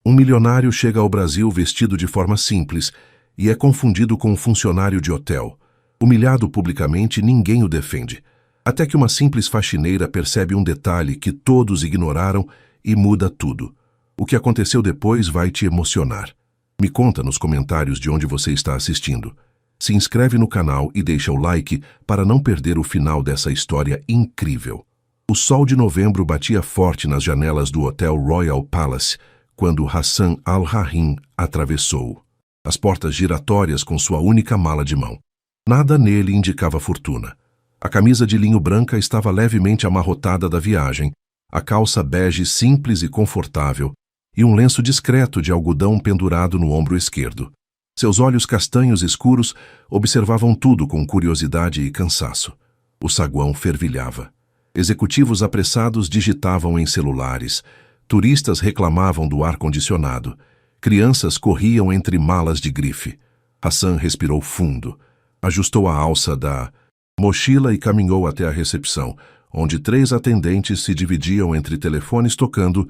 Um milionário chega ao Brasil vestido de forma simples e é confundido com um funcionário de hotel. Humilhado publicamente, ninguém o defende. Até que uma simples faxineira percebe um detalhe que todos ignoraram e muda tudo. O que aconteceu depois vai te emocionar. Me conta nos comentários de onde você está assistindo. Se inscreve no canal e deixa o like para não perder o final dessa história incrível. O sol de novembro batia forte nas janelas do Hotel Royal Palace quando Hassan Al-Rahim atravessou. As portas giratórias com sua única mala de mão. Nada nele indicava fortuna. A camisa de linho branca estava levemente amarrotada da viagem, a calça bege simples e confortável, e um lenço discreto de algodão pendurado no ombro esquerdo. Seus olhos castanhos escuros observavam tudo com curiosidade e cansaço. O saguão fervilhava. Executivos apressados digitavam em celulares. Turistas reclamavam do ar-condicionado. Crianças corriam entre malas de grife. Hassan respirou fundo. Ajustou a alça da mochila e caminhou até a recepção, onde 3 atendentes se dividiam entre telefones tocando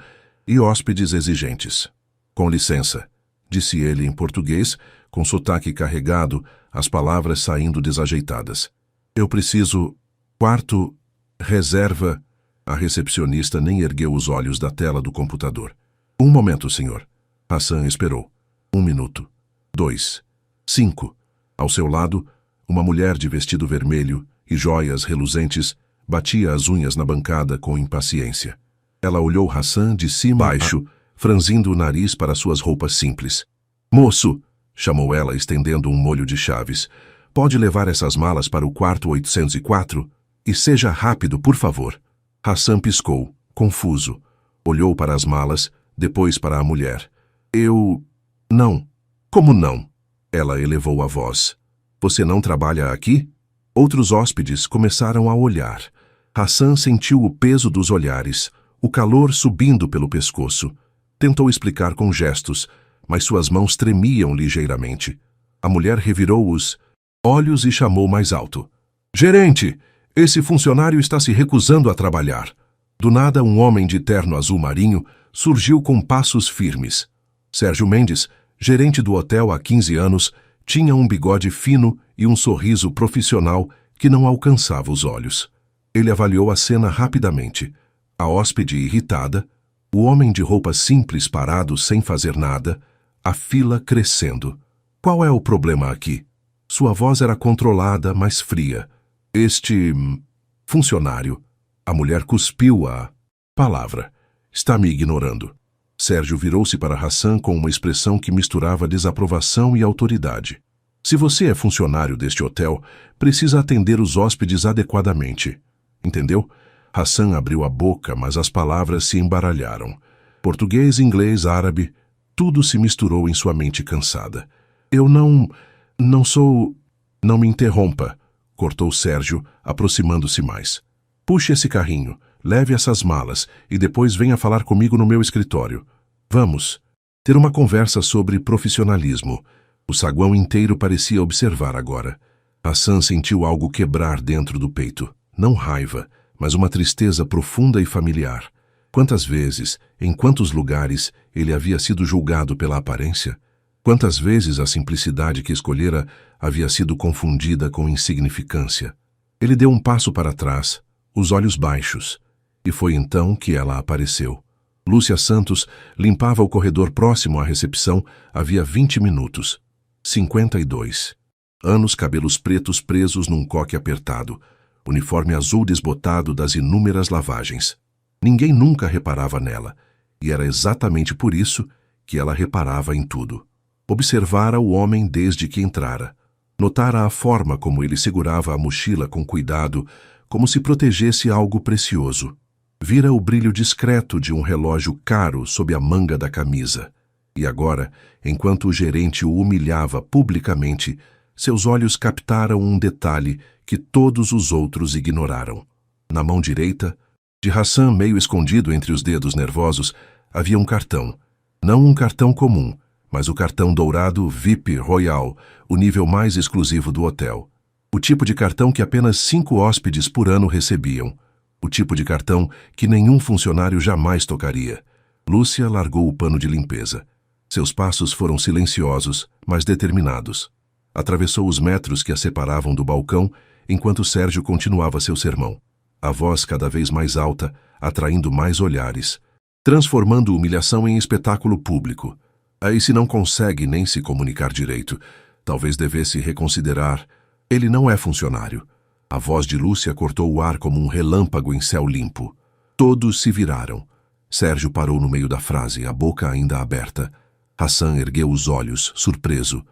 e hóspedes exigentes. Com licença, disse ele em português, com sotaque carregado, as palavras saindo desajeitadas. Eu preciso... quarto... reserva... A recepcionista nem ergueu os olhos da tela do computador. Um momento, senhor. Hassan esperou. 1 minuto. 2. 5. Ao seu lado, uma mulher de vestido vermelho e joias reluzentes batia as unhas na bancada com impaciência. Ela olhou Hassan de cima a baixo, franzindo o nariz para suas roupas simples. Moço, chamou ela estendendo um molho de chaves. Pode levar essas malas para o quarto 804? E seja rápido, por favor. Hassan piscou, confuso. Olhou para as malas, depois para a mulher. Eu... Não. Como não? Ela elevou a voz. Você não trabalha aqui? Outros hóspedes começaram a olhar. Hassan sentiu o peso dos olhares, o calor subindo pelo pescoço. Tentou explicar com gestos, mas suas mãos tremiam ligeiramente. A mulher revirou os olhos e chamou mais alto. Gerente! Esse funcionário está se recusando a trabalhar. Do nada, um homem de terno azul marinho surgiu com passos firmes. Sérgio Mendes, gerente do hotel há 15 anos, tinha um bigode fino e um sorriso profissional que não alcançava os olhos. Ele avaliou a cena rapidamente. A hóspede irritada, o homem de roupa simples parado sem fazer nada, a fila crescendo. Qual é o problema aqui? Sua voz era controlada, mas fria. Este... funcionário. A mulher cuspiu a palavra. Está me ignorando. Sérgio virou-se para Hassan com uma expressão que misturava desaprovação e autoridade. Se você é funcionário deste hotel, precisa atender os hóspedes adequadamente. Entendeu? Hassan abriu a boca, mas as palavras se embaralharam. Português, inglês, árabe, tudo se misturou em sua mente cansada. Eu não sou... Não me interrompa, cortou Sérgio, aproximando-se mais. Puxe esse carrinho, leve essas malas e depois venha falar comigo no meu escritório. Vamos ter uma conversa sobre profissionalismo. O saguão inteiro parecia observar agora. Hassan sentiu algo quebrar dentro do peito. Não raiva, mas uma tristeza profunda e familiar. Quantas vezes, em quantos lugares, ele havia sido julgado pela aparência? Quantas vezes a simplicidade que escolhera havia sido confundida com insignificância? Ele deu um passo para trás, os olhos baixos, e foi então que ela apareceu. Lúcia Santos limpava o corredor próximo à recepção havia 20 minutos. 52 anos, cabelos pretos presos num coque apertado, uniforme azul desbotado das inúmeras lavagens. Ninguém nunca reparava nela, e era exatamente por isso que ela reparava em tudo. Observara o homem desde que entrara. Notara a forma como ele segurava a mochila com cuidado, como se protegesse algo precioso. Vira o brilho discreto de um relógio caro sob a manga da camisa. E agora, enquanto o gerente o humilhava publicamente, seus olhos captaram um detalhe que todos os outros ignoraram. Na mão direita, de Hassan meio escondido entre os dedos nervosos, havia um cartão. Não um cartão comum, mas o cartão dourado VIP Royal, o nível mais exclusivo do hotel. O tipo de cartão que apenas 5 hóspedes por ano recebiam. O tipo de cartão que nenhum funcionário jamais tocaria. Lúcia largou o pano de limpeza. Seus passos foram silenciosos, mas determinados. Atravessou os metros que a separavam do balcão, enquanto Sérgio continuava seu sermão. A voz cada vez mais alta, atraindo mais olhares, transformando humilhação em espetáculo público. Aí se não consegue nem se comunicar direito, talvez devesse reconsiderar. Ele não é funcionário. A voz de Lúcia cortou o ar como um relâmpago em céu limpo. Todos se viraram. Sérgio parou no meio da frase, a boca ainda aberta. Hassan ergueu os olhos, surpreso.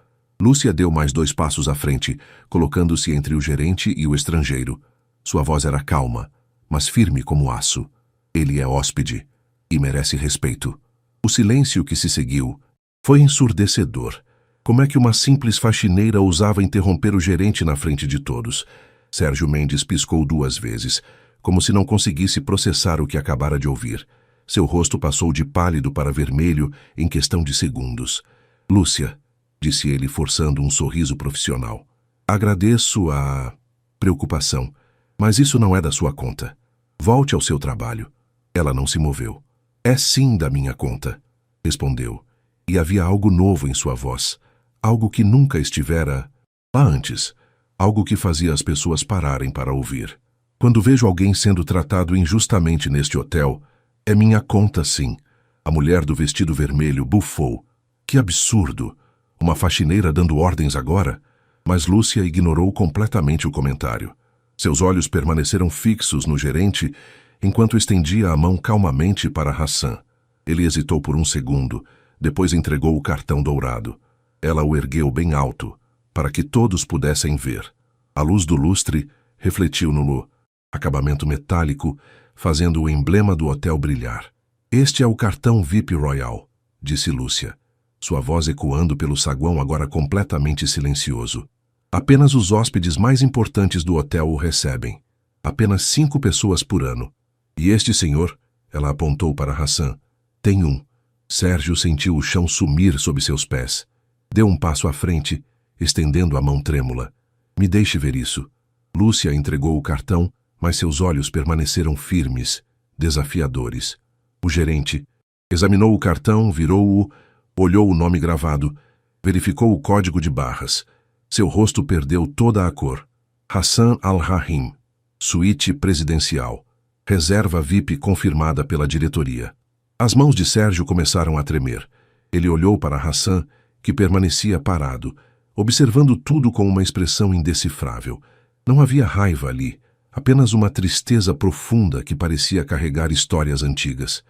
Lúcia deu mais 2 passos à frente, colocando-se entre o gerente e o estrangeiro. Sua voz era calma, mas firme como aço. Ele é hóspede e merece respeito. O silêncio que se seguiu foi ensurdecedor. Como é que uma simples faxineira ousava interromper o gerente na frente de todos? Sérgio Mendes piscou 2 vezes, como se não conseguisse processar o que acabara de ouvir. Seu rosto passou de pálido para vermelho em questão de segundos. Lúcia, disse ele forçando um sorriso profissional. Agradeço a preocupação, mas isso não é da sua conta. Volte ao seu trabalho. Ela não se moveu. É sim da minha conta, respondeu. E havia algo novo em sua voz. Algo que nunca estivera lá antes. Algo que fazia as pessoas pararem para ouvir. Quando vejo alguém sendo tratado injustamente neste hotel, é minha conta, sim. A mulher do vestido vermelho bufou. Que absurdo! Uma faxineira dando ordens agora? Mas Lúcia ignorou completamente o comentário. Seus olhos permaneceram fixos no gerente, enquanto estendia a mão calmamente para Hassan. Ele hesitou por um segundo, depois entregou o cartão dourado. Ela o ergueu bem alto, para que todos pudessem ver. A luz do lustre refletiu no acabamento metálico, fazendo o emblema do hotel brilhar. Este é o cartão VIP Royal, disse Lúcia, sua voz ecoando pelo saguão agora completamente silencioso. Apenas os hóspedes mais importantes do hotel o recebem. Apenas 5 pessoas por ano. E este senhor, ela apontou para Hassan, tem um. Sérgio sentiu o chão sumir sob seus pés. Deu um passo à frente, estendendo a mão trêmula. Me deixe ver isso. Lúcia entregou o cartão, mas seus olhos permaneceram firmes, desafiadores. O gerente examinou o cartão, virou-o, olhou o nome gravado, verificou o código de barras. Seu rosto perdeu toda a cor. Hassan Al-Rahim, suíte presidencial. Reserva VIP confirmada pela diretoria. As mãos de Sérgio começaram a tremer. Ele olhou para Hassan, que permanecia parado, observando tudo com uma expressão indecifrável. Não havia raiva ali, apenas uma tristeza profunda que parecia carregar histórias antigas.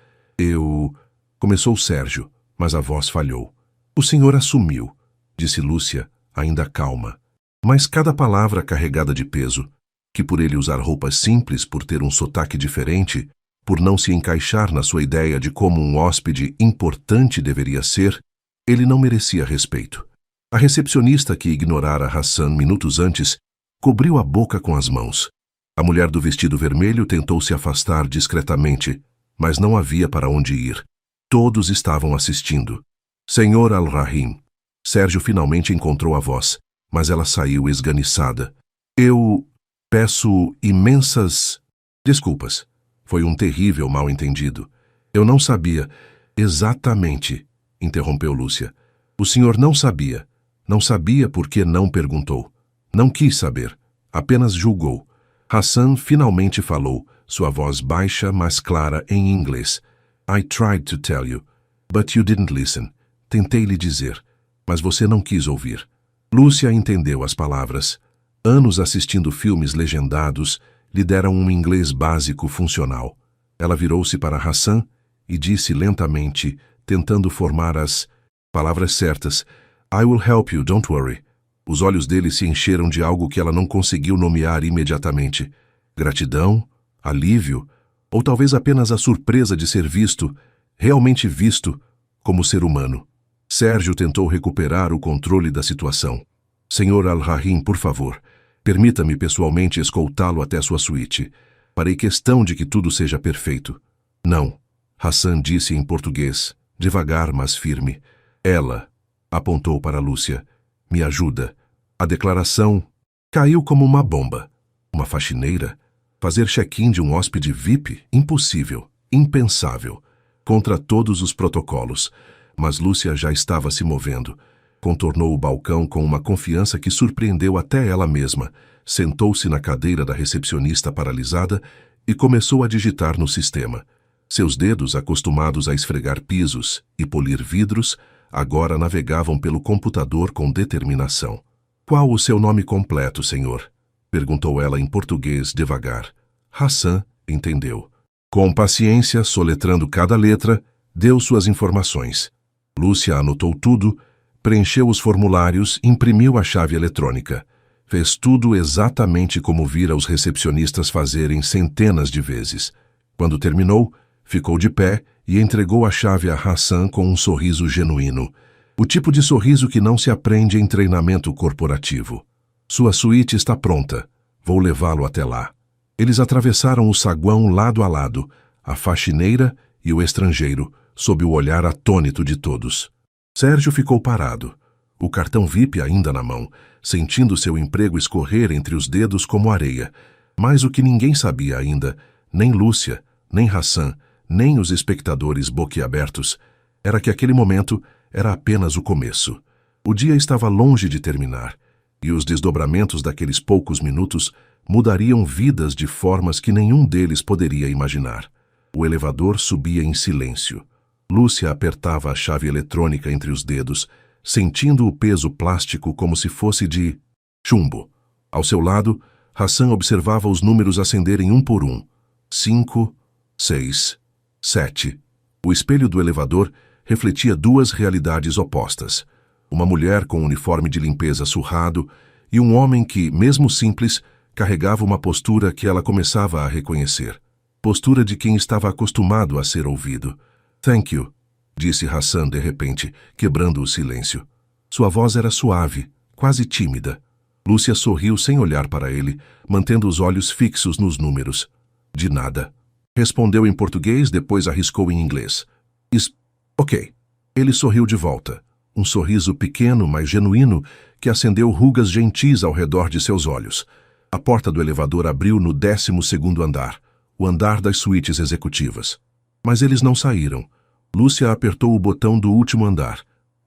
Começou Sérgio, mas a voz falhou. O senhor assumiu, disse Lúcia, ainda calma. Mas cada palavra carregada de peso, que por ele usar roupas simples, por ter um sotaque diferente, por não se encaixar na sua ideia de como um hóspede importante deveria ser, ele não merecia respeito. A recepcionista que ignorara Hassan minutos antes, cobriu a boca com as mãos. A mulher do vestido vermelho tentou se afastar discretamente, mas não havia para onde ir. Todos estavam assistindo. Senhor Al-Rahim. Sérgio finalmente encontrou a voz, mas ela saiu esganiçada. Eu peço imensas desculpas. Foi um terrível mal-entendido. Eu não sabia. Exatamente, interrompeu Lúcia. O senhor não sabia. Não sabia porque não perguntou. Não quis saber. Apenas julgou. Hassan finalmente falou, sua voz baixa, mas clara em inglês. I tried to tell you, but you didn't listen. Tentei lhe dizer, mas você não quis ouvir. Lúcia entendeu as palavras. Anos assistindo filmes legendados lhe deram um inglês básico funcional. Ela virou-se para Hassan e disse lentamente, tentando formar as palavras certas, I will help you, don't worry. Os olhos dele se encheram de algo que ela não conseguiu nomear imediatamente. Gratidão? Alívio? Ou talvez apenas a surpresa de ser visto, realmente visto, como ser humano. Sérgio tentou recuperar o controle da situação. Senhor Al-Rahim, por favor, permita-me pessoalmente escoltá-lo até sua suíte. Farei questão de que tudo seja perfeito. Não, Hassan disse em português, devagar, mas firme. Ela apontou para Lúcia. Me ajuda. A declaração caiu como uma bomba. Uma faxineira? Fazer check-in de um hóspede VIP? Impossível. Impensável. contra todos os protocolos. Mas Lúcia já estava se movendo. Contornou o balcão com uma confiança que surpreendeu até ela mesma. Sentou-se na cadeira da recepcionista paralisada e começou a digitar no sistema. Seus dedos, acostumados a esfregar pisos e polir vidros, agora navegavam pelo computador com determinação. "Qual o seu nome completo, senhor?" perguntou ela em português devagar. Hassan entendeu. Com paciência, soletrando cada letra, deu suas informações. Lúcia anotou tudo, preencheu os formulários, imprimiu a chave eletrônica. Fez tudo exatamente como vira os recepcionistas fazerem centenas de vezes. Quando terminou, ficou de pé e entregou a chave a Hassan com um sorriso genuíno. O tipo de sorriso que não se aprende em treinamento corporativo. "Sua suíte está pronta. Vou levá-lo até lá." Eles atravessaram o saguão lado a lado, a faxineira e o estrangeiro, sob o olhar atônito de todos. Sérgio ficou parado, o cartão VIP ainda na mão, sentindo seu emprego escorrer entre os dedos como areia. Mas o que ninguém sabia ainda, nem Lúcia, nem Hassan, nem os espectadores boquiabertos, era que aquele momento era apenas o começo. O dia estava longe de terminar, e os desdobramentos daqueles poucos minutos mudariam vidas de formas que nenhum deles poderia imaginar. O elevador subia em silêncio. Lúcia apertava a chave eletrônica entre os dedos, sentindo o peso plástico como se fosse de chumbo. Ao seu lado, Hassan observava os números acenderem um por um. 5, 6, 7. O espelho do elevador refletia duas realidades opostas. Uma mulher com um uniforme de limpeza surrado e um homem que, mesmo simples, carregava uma postura que ela começava a reconhecer. Postura de quem estava acostumado a ser ouvido. "Thank you", disse Hassan de repente, quebrando o silêncio. Sua voz era suave, quase tímida. Lúcia sorriu sem olhar para ele, mantendo os olhos fixos nos números. "De nada", respondeu em português, depois arriscou em inglês. Ok." Ele sorriu de volta. Um sorriso pequeno, mas genuíno, que acendeu rugas gentis ao redor de seus olhos. A porta do elevador abriu no 12º andar, o andar das suítes executivas. Mas eles não saíram. Lúcia apertou o botão do último andar,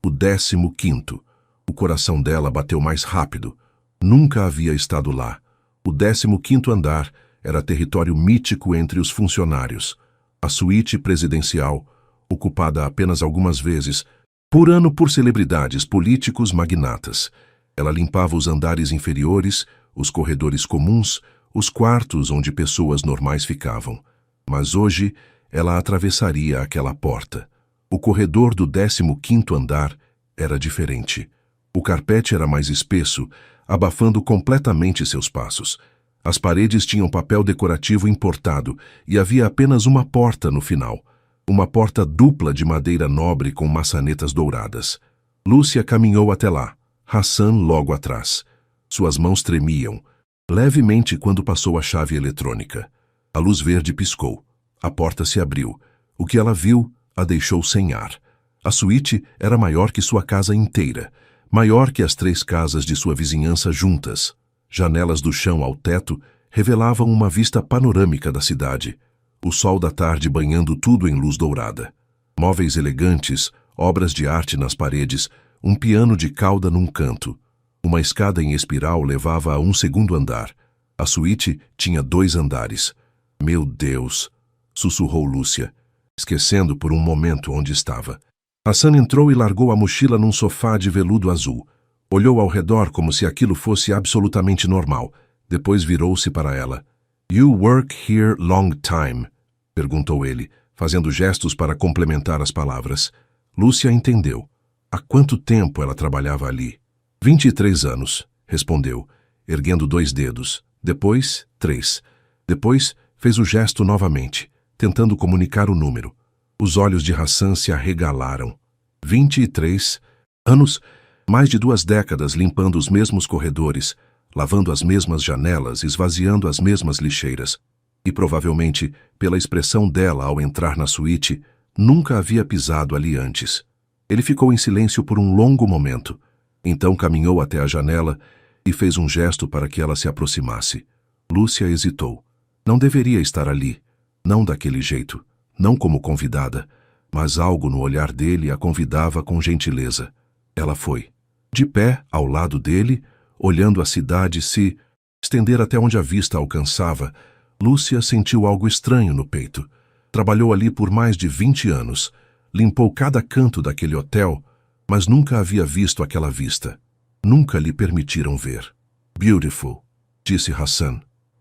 o 15º. O coração dela bateu mais rápido. Nunca havia estado lá. O 15º andar era território mítico entre os funcionários. A suíte presidencial, ocupada apenas algumas vezes, por ano por celebridades, políticos, magnatas. Ela limpava os andares inferiores, os corredores comuns, os quartos onde pessoas normais ficavam. Mas hoje, ela atravessaria aquela porta. O corredor do 15º andar era diferente. O carpete era mais espesso, abafando completamente seus passos. As paredes tinham papel decorativo importado e havia apenas uma porta no final. Uma porta dupla de madeira nobre com maçanetas douradas. Lúcia caminhou até lá, Hassan logo atrás. Suas mãos tremiam, levemente quando passou a chave eletrônica. A luz verde piscou. A porta se abriu. O que ela viu a deixou sem ar. A suíte era maior que sua casa inteira, maior que as 3 casas de sua vizinhança juntas. Janelas do chão ao teto revelavam uma vista panorâmica da cidade. O sol da tarde banhando tudo em luz dourada. Móveis elegantes, obras de arte nas paredes, um piano de cauda num canto. Uma escada em espiral levava a um 2º andar. A suíte tinha 2 andares. "Meu Deus!", sussurrou Lúcia, esquecendo por um momento onde estava. Hassan entrou e largou a mochila num sofá de veludo azul. Olhou ao redor como se aquilo fosse absolutamente normal. Depois virou-se para ela. "You work here long time?", perguntou ele, fazendo gestos para complementar as palavras. Lúcia entendeu. Há quanto tempo ela trabalhava ali? 23 anos, respondeu, erguendo 2 dedos. Depois, 3. Depois, fez o gesto novamente, tentando comunicar o número. Os olhos de Hassan se arregalaram. 23 anos, mais de 2 décadas limpando os mesmos corredores, lavando as mesmas janelas, esvaziando as mesmas lixeiras. E provavelmente, pela expressão dela ao entrar na suíte, nunca havia pisado ali antes. Ele ficou em silêncio por um longo momento. Então caminhou até a janela e fez um gesto para que ela se aproximasse. Lúcia hesitou. Não deveria estar ali. Não daquele jeito. Não como convidada. mas algo no olhar dele a convidava com gentileza. Ela foi. De pé, ao lado dele, olhando a cidade se estender até onde a vista alcançava, Lúcia sentiu algo estranho no peito. Trabalhou ali por mais de 20 anos. Limpou cada canto daquele hotel, mas nunca havia visto aquela vista. Nunca lhe permitiram ver. Beautiful, disse Hassan,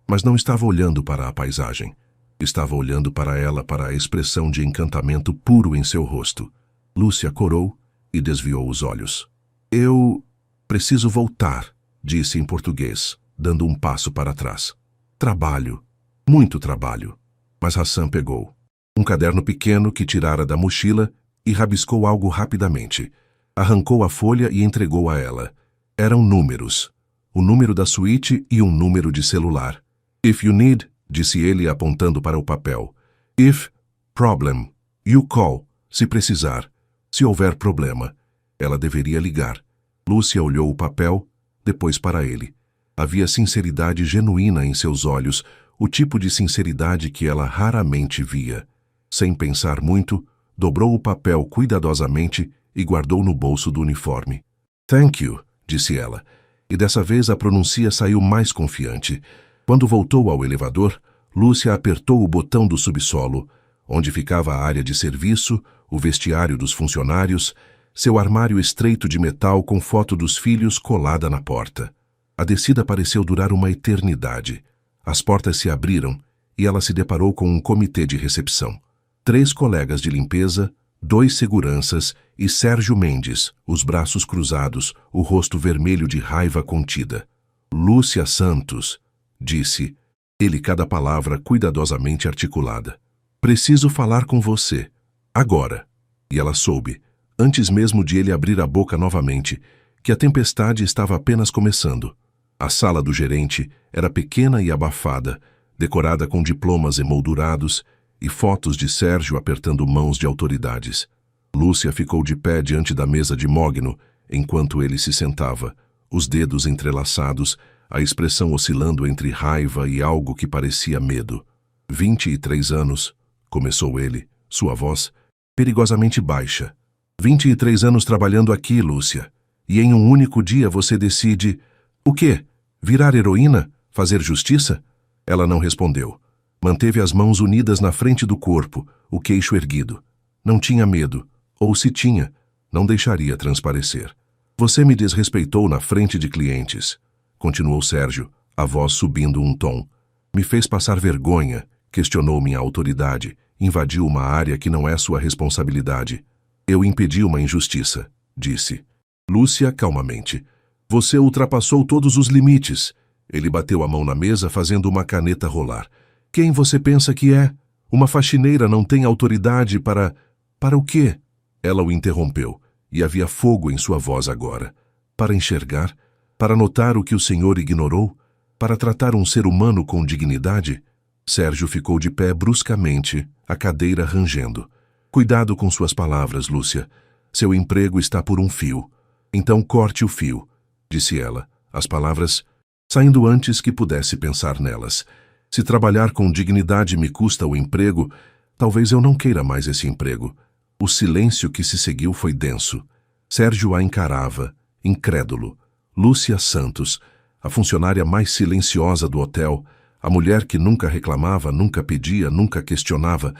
mas não estava olhando para a paisagem. Estava olhando para ela, para a expressão de encantamento puro em seu rosto. Lúcia corou e desviou os olhos. Eu preciso voltar, disse em português, dando um passo para trás. Trabalho, muito trabalho. Mas Hassan pegou um caderno pequeno que tirara da mochila e rabiscou algo rapidamente. Arrancou a folha e entregou a ela. Eram números. O número da suíte e um número de celular. If you need, disse ele apontando para o papel. If, problem, you call, se precisar. Se houver problema. Ela deveria ligar. Lúcia olhou o papel, depois para ele. Havia sinceridade genuína em seus olhos, o tipo de sinceridade que ela raramente via. Sem pensar muito, dobrou o papel cuidadosamente e guardou no bolso do uniforme. Thank you, disse ela, e dessa vez a pronúncia saiu mais confiante. Quando voltou ao elevador, Lúcia apertou o botão do subsolo, onde ficava a área de serviço, o vestiário dos funcionários, seu armário estreito de metal com foto dos filhos colada na porta. A descida pareceu durar uma eternidade. As portas se abriram e ela se deparou com um comitê de recepção. 3 colegas de limpeza, 2 seguranças e Sérgio Mendes, os braços cruzados, o rosto vermelho de raiva contida. Lúcia Santos, disse, ele cada palavra cuidadosamente articulada. Preciso falar com você. Agora. E ela soube, antes mesmo de ele abrir a boca novamente, que a tempestade estava apenas começando. A sala do gerente era pequena e abafada, decorada com diplomas emoldurados e fotos de Sérgio apertando mãos de autoridades. Lúcia ficou de pé diante da mesa de mogno, enquanto ele se sentava, os dedos entrelaçados, a expressão oscilando entre raiva e algo que parecia medo. 23 anos, começou ele, sua voz perigosamente baixa. 23 anos trabalhando aqui, Lúcia, e em um único dia você decide... O quê? Virar heroína? Fazer justiça? Ela não respondeu. Manteve as mãos unidas na frente do corpo, o queixo erguido. Não tinha medo, ou se tinha, não deixaria transparecer. Você me desrespeitou na frente de clientes, continuou Sérgio, a voz subindo um tom. Me fez passar vergonha, questionou minha autoridade, invadiu uma área que não é sua responsabilidade. Eu impedi uma injustiça, disse. Lúcia, calmamente. Você ultrapassou todos os limites. Ele bateu a mão na mesa, fazendo uma caneta rolar. Quem você pensa que é? Uma faxineira não tem autoridade para... Para o quê? Ela o interrompeu, e havia fogo em sua voz agora. Para enxergar? Para notar o que o senhor ignorou? Para tratar um ser humano com dignidade? Sérgio ficou de pé bruscamente, a cadeira rangendo. Cuidado com suas palavras, Lúcia. Seu emprego está por um fio. Então corte o fio, disse ela, as palavras saindo antes que pudesse pensar nelas. Se trabalhar com dignidade me custa o emprego, talvez eu não queira mais esse emprego. O silêncio que se seguiu foi denso. Sérgio a encarava, incrédulo. Lúcia Santos, a funcionária mais silenciosa do hotel, a mulher que nunca reclamava, nunca pedia, nunca questionava,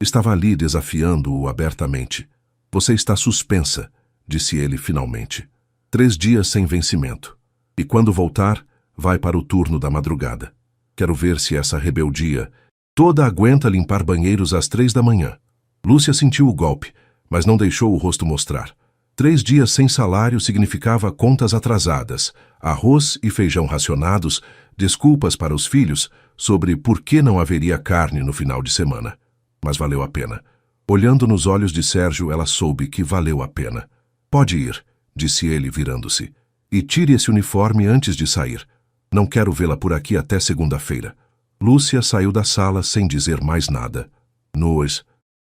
estava ali desafiando-o abertamente. Você está suspensa, disse ele finalmente. 3 dias sem vencimento. E quando voltar, vai para o turno da madrugada. Quero ver se essa rebeldia toda aguenta limpar banheiros às 3 da manhã. Lúcia sentiu o golpe, mas não deixou o rosto mostrar. 3 dias sem salário significava contas atrasadas, arroz e feijão racionados, desculpas para os filhos sobre por que não haveria carne no final de semana. Mas valeu a pena. Olhando nos olhos de Sérgio, ela soube que valeu a pena. Pode ir, disse ele virando-se. E tire esse uniforme antes de sair. Não quero vê-la por aqui até segunda-feira. Lúcia saiu da sala sem dizer mais nada. No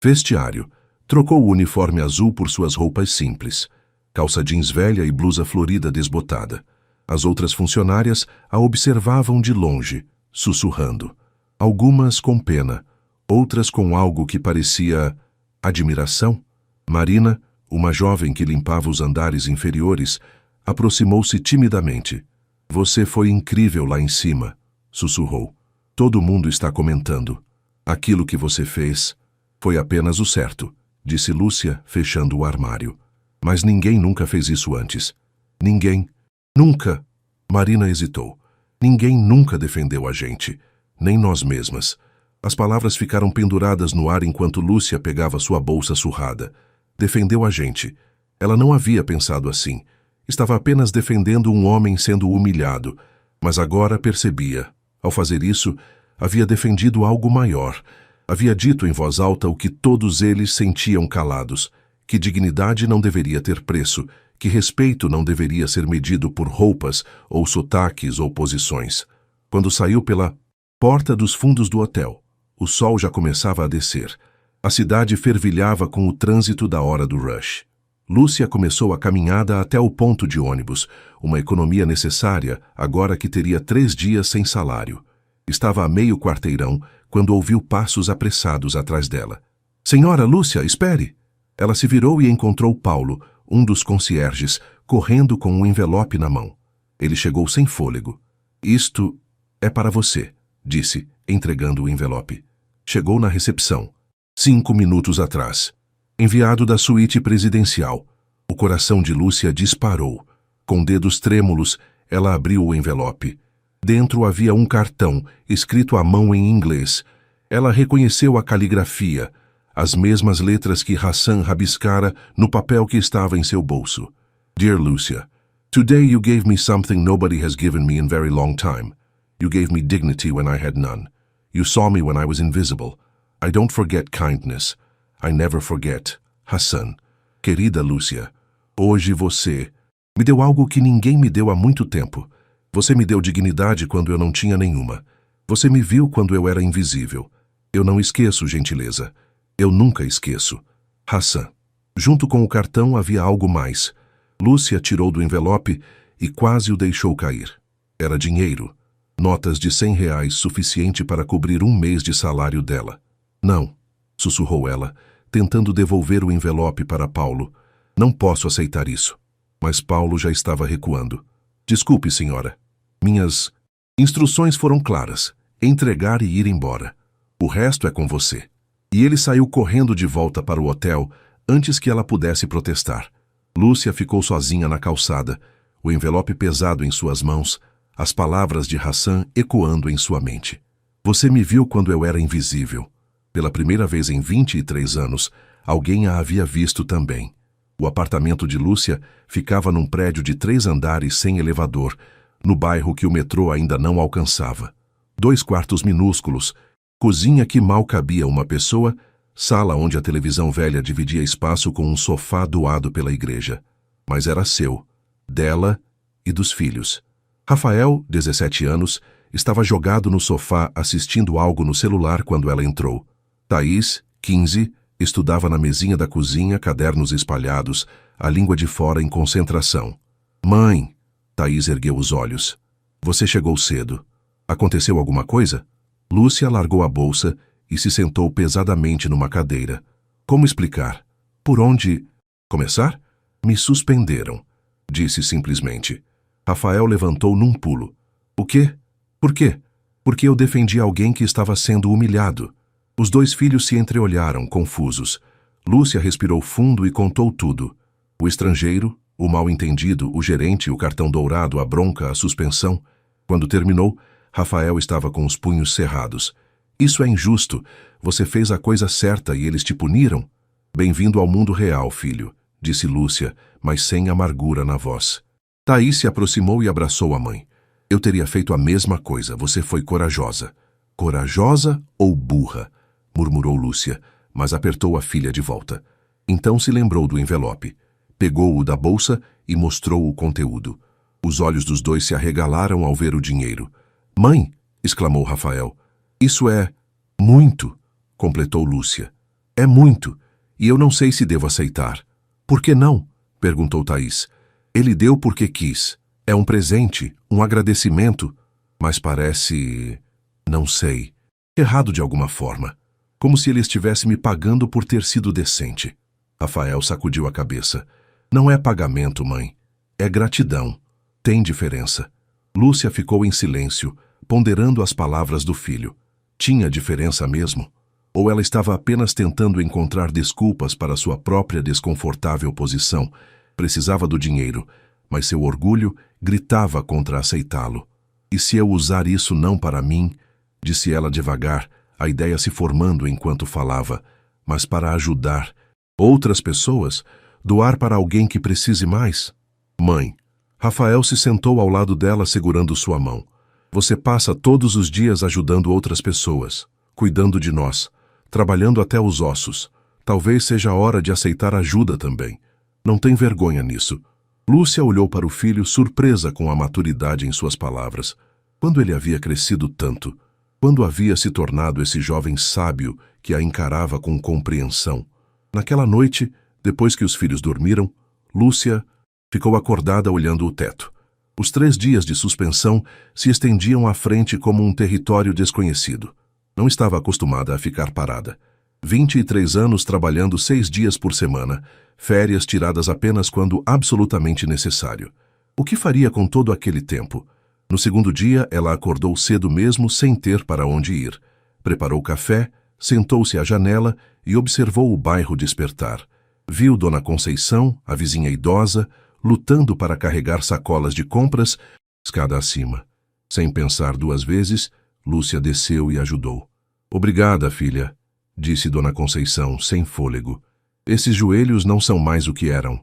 vestiário, trocou o uniforme azul por suas roupas simples. Calça jeans velha e blusa florida desbotada. As outras funcionárias a observavam de longe, sussurrando. Algumas com pena, outras com algo que parecia Admiração? Marina, uma jovem que limpava os andares inferiores, aproximou-se timidamente. Você foi incrível lá em cima, sussurrou. Todo mundo está comentando. Aquilo que você fez foi apenas o certo, disse Lúcia, fechando o armário. Mas ninguém nunca fez isso antes. Ninguém. Nunca. Marina hesitou. Ninguém nunca defendeu a gente, nem nós mesmas. As palavras ficaram penduradas no ar enquanto Lúcia pegava sua bolsa surrada. Defendeu a gente. Ela não havia pensado assim. Estava apenas defendendo um homem sendo humilhado, mas agora percebia. Ao fazer isso, havia defendido algo maior. Havia dito em voz alta o que todos eles sentiam calados, que dignidade não deveria ter preço, que respeito não deveria ser medido por roupas ou sotaques ou posições. Quando saiu pela porta dos fundos do hotel, o sol já começava a descer. A cidade fervilhava com o trânsito da hora do rush. Lúcia começou a caminhada até o ponto de ônibus, uma economia necessária agora que teria 3 dias sem salário. Estava a meio quarteirão quando ouviu passos apressados atrás dela. Senhora Lúcia, espere! Ela se virou e encontrou Paulo, um dos concierges, correndo com um envelope na mão. Ele chegou sem fôlego. Isto é para você, disse, entregando o envelope. Chegou na recepção. 5 minutos atrás. Enviado da suíte presidencial. O coração de Lúcia disparou. Com dedos trêmulos, ela abriu o envelope. Dentro havia um cartão, escrito à mão em inglês. Ela reconheceu a caligrafia, as mesmas letras que Hassan rabiscara no papel que estava em seu bolso. Dear Lúcia, today you gave me something nobody has given me in very long time. You gave me dignity when I had none. You saw me when I was invisible. I don't forget kindness. I never forget. Hassan. Querida Lúcia, hoje você me deu algo que ninguém me deu há muito tempo. Você me deu dignidade quando eu não tinha nenhuma. Você me viu quando eu era invisível. Eu não esqueço, gentileza. Eu nunca esqueço. Hassan. Junto com o cartão havia algo mais. Lúcia tirou do envelope e quase o deixou cair. Era dinheiro. Notas de R$ 100 suficiente para cobrir 1 mês de salário dela. Não, sussurrou ela, tentando devolver o envelope para Paulo. Não posso aceitar isso. Mas Paulo já estava recuando. Desculpe, senhora. Minhas instruções foram claras. Entregar e ir embora. O resto é com você. E ele saiu correndo de volta para o hotel antes que ela pudesse protestar. Lúcia ficou sozinha na calçada, o envelope pesado em suas mãos, as palavras de Hassan ecoando em sua mente. Você me viu quando eu era invisível. Pela primeira vez em 23 anos, alguém a havia visto também. O apartamento de Lúcia ficava num prédio de 3 andares sem elevador, no bairro que o metrô ainda não alcançava. 2 quartos minúsculos, cozinha que mal cabia uma pessoa, sala onde a televisão velha dividia espaço com um sofá doado pela igreja. Mas era seu, dela e dos filhos. Rafael, 17 anos, estava jogado no sofá assistindo algo no celular quando ela entrou. Thaís, 15, estudava na mesinha da cozinha, cadernos espalhados, a língua de fora em concentração. Mãe! Thaís ergueu os olhos. Você chegou cedo. Aconteceu alguma coisa? Lúcia largou a bolsa e se sentou pesadamente numa cadeira. Como explicar? Por onde começar? Me suspenderam, disse simplesmente. Rafael levantou num pulo. O quê? Por quê? Porque eu defendi alguém que estava sendo humilhado. Os 2 filhos se entreolharam, confusos. Lúcia respirou fundo e contou tudo. O estrangeiro, o mal-entendido, o gerente, o cartão dourado, a bronca, a suspensão. Quando terminou, Rafael estava com os punhos cerrados. Isso é injusto. Você fez a coisa certa e eles te puniram? Bem-vindo ao mundo real, filho, disse Lúcia, mas sem amargura na voz. Thaís se aproximou e abraçou a mãe. Eu teria feito a mesma coisa. Você foi corajosa. Corajosa ou burra? Murmurou Lúcia, mas apertou a filha de volta. Então se lembrou do envelope. Pegou-o da bolsa e mostrou o conteúdo. Os olhos dos 2 se arregalaram ao ver o dinheiro. Mãe! Exclamou Rafael. Isso é muito, completou Lúcia. É muito, e eu não sei se devo aceitar. Por que não? Perguntou Thaís. Ele deu porque quis. É um presente, um agradecimento, mas parece... não sei. Errado de alguma forma. como se ele estivesse me pagando por ter sido decente. Rafael sacudiu a cabeça. Não é pagamento, mãe. É gratidão. Tem diferença. Lúcia ficou em silêncio, ponderando as palavras do filho. Tinha diferença mesmo? Ou ela estava apenas tentando encontrar desculpas para sua própria desconfortável posição? Precisava do dinheiro, mas seu orgulho gritava contra aceitá-lo. E se eu usar isso não para mim, disse ela devagar, a ideia se formando enquanto falava, mas para ajudar outras pessoas, doar para alguém que precise mais? Mãe, Rafael se sentou ao lado dela segurando sua mão. Você passa todos os dias ajudando outras pessoas, cuidando de nós, trabalhando até os ossos. Talvez seja a hora de aceitar ajuda também. Não tem vergonha nisso. Lúcia olhou para o filho surpresa com a maturidade em suas palavras. Quando ele havia crescido tanto? Quando havia se tornado esse jovem sábio que a encarava com compreensão? Naquela noite, depois que os filhos dormiram, Lúcia ficou acordada olhando o teto. Os 3 dias de suspensão se estendiam à frente como um território desconhecido. Não estava acostumada a ficar parada. 23 anos trabalhando 6 dias por semana, férias tiradas apenas quando absolutamente necessário. O que faria com todo aquele tempo? No segundo dia, ela acordou cedo mesmo sem ter para onde ir. Preparou café, sentou-se à janela e observou o bairro despertar. Viu Dona Conceição, a vizinha idosa, lutando para carregar sacolas de compras, escada acima. Sem pensar 2 vezes, Lúcia desceu e ajudou. Obrigada, filha, disse Dona Conceição, sem fôlego. Esses joelhos não são mais o que eram.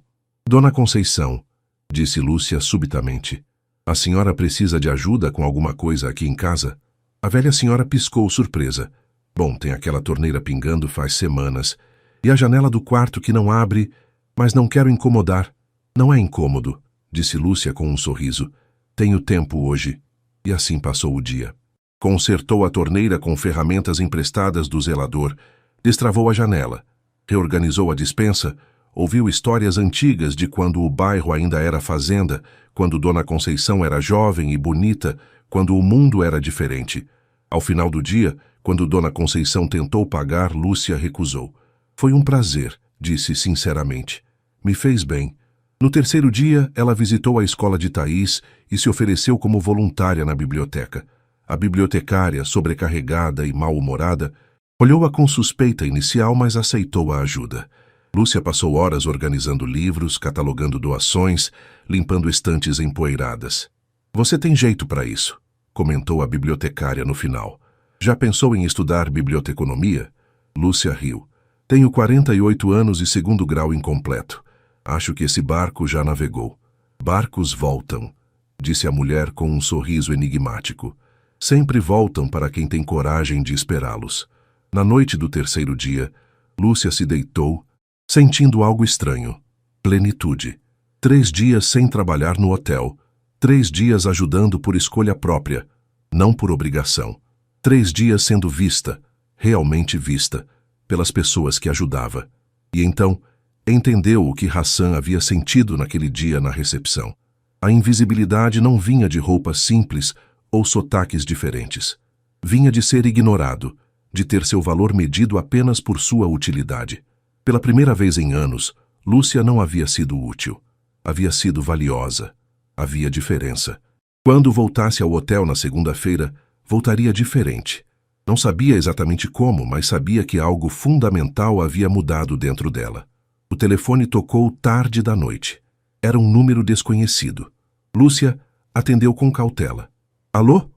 Dona Conceição, disse Lúcia subitamente, a senhora precisa de ajuda com alguma coisa aqui em casa? A velha senhora piscou surpresa. Bom, tem aquela torneira pingando faz semanas. E a janela do quarto que não abre, mas não quero incomodar. Não é incômodo, disse Lúcia com um sorriso. Tenho tempo hoje. E assim passou o dia. Consertou a torneira com ferramentas emprestadas do zelador, destravou a janela, reorganizou a despensa, ouviu histórias antigas de quando o bairro ainda era fazenda, quando Dona Conceição era jovem e bonita, quando o mundo era diferente. Ao final do dia, quando Dona Conceição tentou pagar, Lúcia recusou. Foi um prazer, disse sinceramente. Me fez bem. No 3º dia, ela visitou a escola de Thaís e se ofereceu como voluntária na biblioteca. A bibliotecária, sobrecarregada e mal-humorada, olhou-a com suspeita inicial, mas aceitou a ajuda. Lúcia passou horas organizando livros, catalogando doações, limpando estantes empoeiradas. Você tem jeito para isso, comentou a bibliotecária no final. Já pensou em estudar biblioteconomia? Lúcia riu. Tenho 48 anos e 2º grau incompleto. Acho que esse barco já navegou. Barcos voltam, disse a mulher com um sorriso enigmático. Sempre voltam para quem tem coragem de esperá-los. Na noite do 3º dia, Lúcia se deitou, sentindo algo estranho. Plenitude. 3 dias sem trabalhar no hotel. 3 dias ajudando por escolha própria, não por obrigação. 3 dias sendo vista, realmente vista, pelas pessoas que ajudava. E então, entendeu o que Hassan havia sentido naquele dia na recepção. A invisibilidade não vinha de roupas simples ou sotaques diferentes. Vinha de ser ignorado, de ter seu valor medido apenas por sua utilidade. Pela primeira vez em anos, Lúcia não havia sido útil. Havia sido valiosa. Havia diferença. Quando voltasse ao hotel na segunda-feira, voltaria diferente. Não sabia exatamente como, mas sabia que algo fundamental havia mudado dentro dela. O telefone tocou tarde da noite. Era um número desconhecido. Lúcia atendeu com cautela. Alô?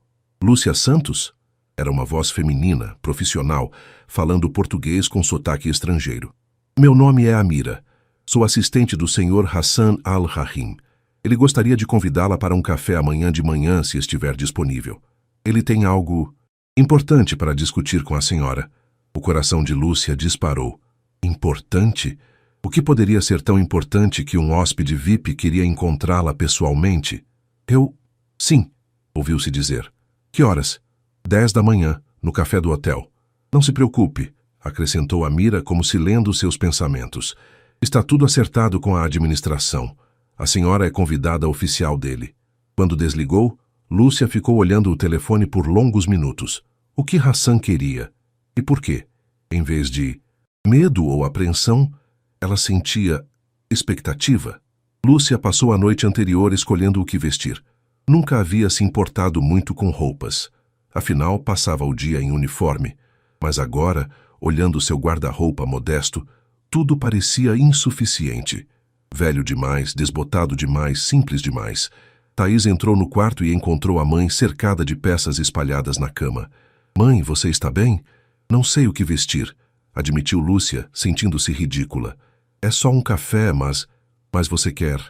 Lúcia Santos? Era uma voz feminina, profissional, falando português com sotaque estrangeiro. Meu nome é Amira. Sou assistente do Sr. Hassan Al-Rahim. Ele gostaria de convidá-la para um café amanhã de manhã, se estiver disponível. Ele tem algo importante para discutir com a senhora. O coração de Lúcia disparou. Importante? O que poderia ser tão importante que um hóspede VIP queria encontrá-la pessoalmente? Sim, ouviu-se dizer. Que horas? 10 da manhã, no café do hotel. Não se preocupe, acrescentou Amira como se lendo seus pensamentos. Está tudo acertado com a administração. A senhora é convidada oficial dele. Quando desligou, Lúcia ficou olhando o telefone por longos minutos. O que Hassan queria? E por quê? Em vez de medo ou apreensão, ela sentia expectativa. Lúcia passou a noite anterior escolhendo o que vestir. Nunca havia se importado muito com roupas. Afinal, passava o dia em uniforme. Mas agora, olhando seu guarda-roupa modesto, tudo parecia insuficiente. Velho demais, desbotado demais, simples demais. Thaís entrou no quarto e encontrou a mãe cercada de peças espalhadas na cama. "Mãe, você está bem? Não sei o que vestir", admitiu Lúcia, sentindo-se ridícula. "É só um café, mas você quer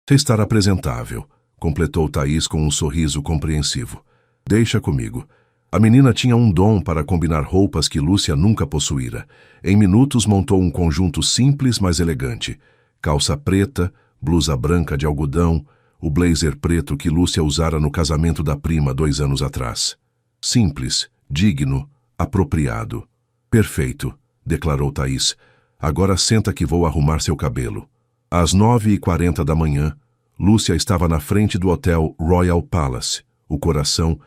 estar apresentável", completou Thaís com um sorriso compreensivo. "Deixa comigo." A menina tinha um dom para combinar roupas que Lúcia nunca possuíra. Em minutos montou um conjunto simples, mas elegante. Calça preta, blusa branca de algodão, o blazer preto que Lúcia usara no casamento da prima 2 anos atrás. Simples, digno, apropriado. "Perfeito", declarou Thaís. "Agora senta que vou arrumar seu cabelo." Às 9h40 da manhã, Lúcia estava na frente do hotel Royal Palace, o coração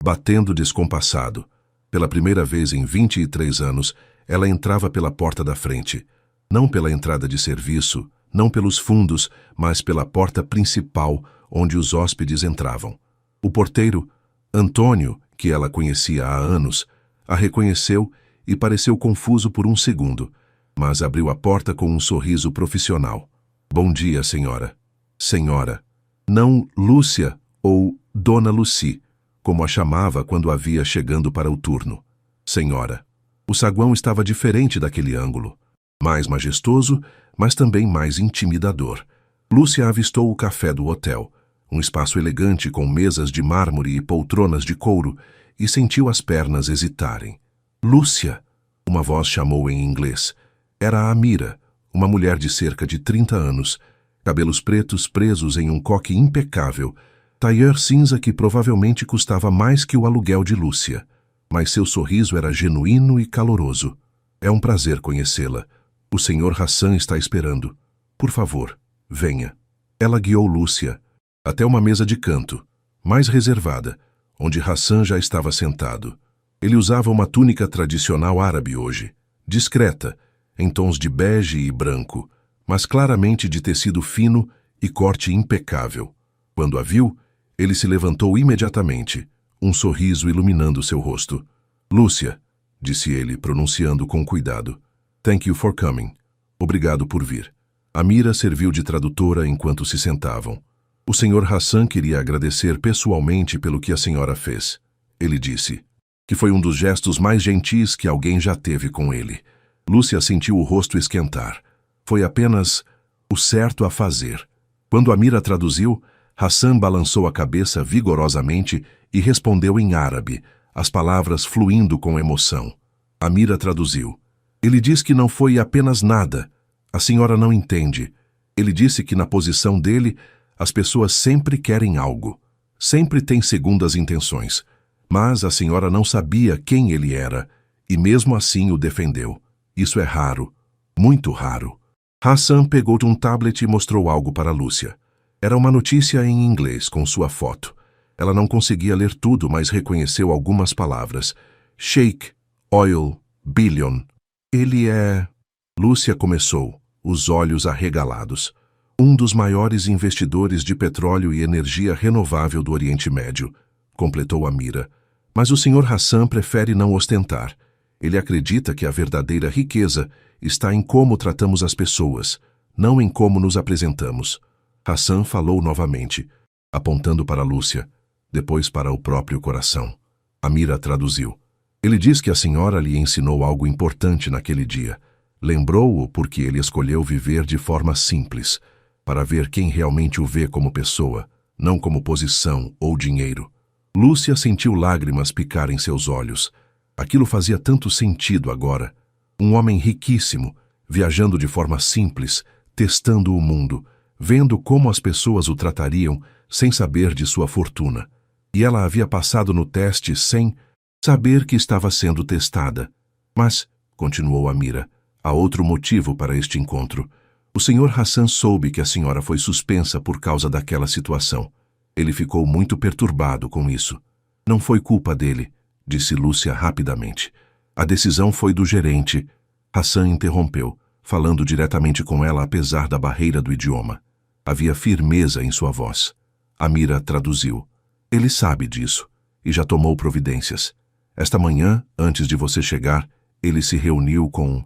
batendo descompassado. Pela primeira vez em 23 anos, ela entrava pela porta da frente. Não pela entrada de serviço, não pelos fundos, mas pela porta principal, onde os hóspedes entravam. O porteiro, Antônio, que ela conhecia há anos, a reconheceu e pareceu confuso por um segundo, mas abriu a porta com um sorriso profissional. "Bom dia, senhora." Senhora. Não Lúcia ou Dona Lucy, como a chamava quando a via chegando para o turno. Senhora. O saguão estava diferente daquele ângulo. Mais majestoso, mas também mais intimidador. Lúcia avistou o café do hotel, um espaço elegante com mesas de mármore e poltronas de couro, e sentiu as pernas hesitarem. "Lúcia!" Uma voz chamou em inglês. Era a Amira, uma mulher de cerca de 30 anos, cabelos pretos presos em um coque impecável, tailleur cinza que provavelmente custava mais que o aluguel de Lúcia. Mas seu sorriso era genuíno e caloroso. "É um prazer conhecê-la. O Sr. Hassan está esperando. Por favor, venha." Ela guiou Lúcia até uma mesa de canto, mais reservada, onde Hassan já estava sentado. Ele usava uma túnica tradicional árabe hoje, discreta, em tons de bege e branco, mas claramente de tecido fino e corte impecável. Quando a viu, ele se levantou imediatamente, um sorriso iluminando seu rosto. "Lúcia", disse ele, pronunciando com cuidado. "Thank you for coming." Obrigado por vir. Amira serviu de tradutora enquanto se sentavam. "O Sr. Hassan queria agradecer pessoalmente pelo que a senhora fez." Ele disse, que foi um dos gestos mais gentis que alguém já teve com ele. Lúcia sentiu o rosto esquentar. Foi apenas o certo a fazer. Quando Amira traduziu, Hassan balançou a cabeça vigorosamente e respondeu em árabe, as palavras fluindo com emoção. Amira traduziu. "Ele diz que não foi apenas nada. A senhora não entende. Ele disse que na posição dele, as pessoas sempre querem algo. Sempre têm segundas intenções. Mas a senhora não sabia quem ele era, e mesmo assim o defendeu. Isso é raro. Muito raro." Hassan pegou de um tablet e mostrou algo para Lúcia. Era uma notícia em inglês com sua foto. Ela não conseguia ler tudo, mas reconheceu algumas palavras. Sheikh, oil, billion. Ele é... Lúcia começou, os olhos arregalados. "Um dos maiores investidores de petróleo e energia renovável do Oriente Médio", completou Amira. "Mas o Sr. Hassan prefere não ostentar. Ele acredita que a verdadeira riqueza está em como tratamos as pessoas, não em como nos apresentamos." Hassan falou novamente, apontando para Lúcia, depois para o próprio coração. Amira traduziu. "Ele diz que a senhora lhe ensinou algo importante naquele dia. Lembrou-o porque ele escolheu viver de forma simples, para ver quem realmente o vê como pessoa, não como posição ou dinheiro." Lúcia sentiu lágrimas picar em seus olhos. Aquilo fazia tanto sentido agora. Um homem riquíssimo, viajando de forma simples, testando o mundo, vendo como as pessoas o tratariam sem saber de sua fortuna. E ela havia passado no teste sem saber que estava sendo testada. "Mas", continuou Amira, "há outro motivo para este encontro. O Sr. Hassan soube que a senhora foi suspensa por causa daquela situação. Ele ficou muito perturbado com isso." "Não foi culpa dele", disse Lúcia rapidamente. A decisão foi do gerente. Hassan interrompeu, falando diretamente com ela apesar da barreira do idioma. Havia firmeza em sua voz. Amira traduziu. Ele sabe disso e já tomou providências. Esta manhã, antes de você chegar, ele se reuniu com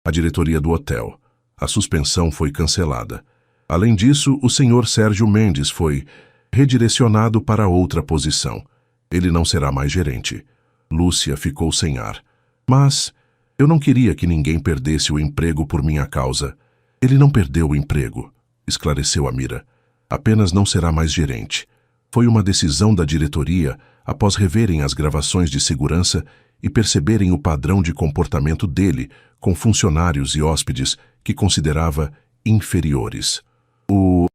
a diretoria do hotel. A suspensão foi cancelada. Além disso, o senhor Sérgio Mendes foi redirecionado para outra posição. Ele não será mais gerente. Lúcia ficou sem ar. Mas eu não queria que ninguém perdesse o emprego por minha causa. Ele não perdeu o emprego, esclareceu Amira. Apenas não será mais gerente. Foi uma decisão da diretoria após reverem as gravações de segurança e perceberem o padrão de comportamento dele com funcionários e hóspedes que considerava inferiores. O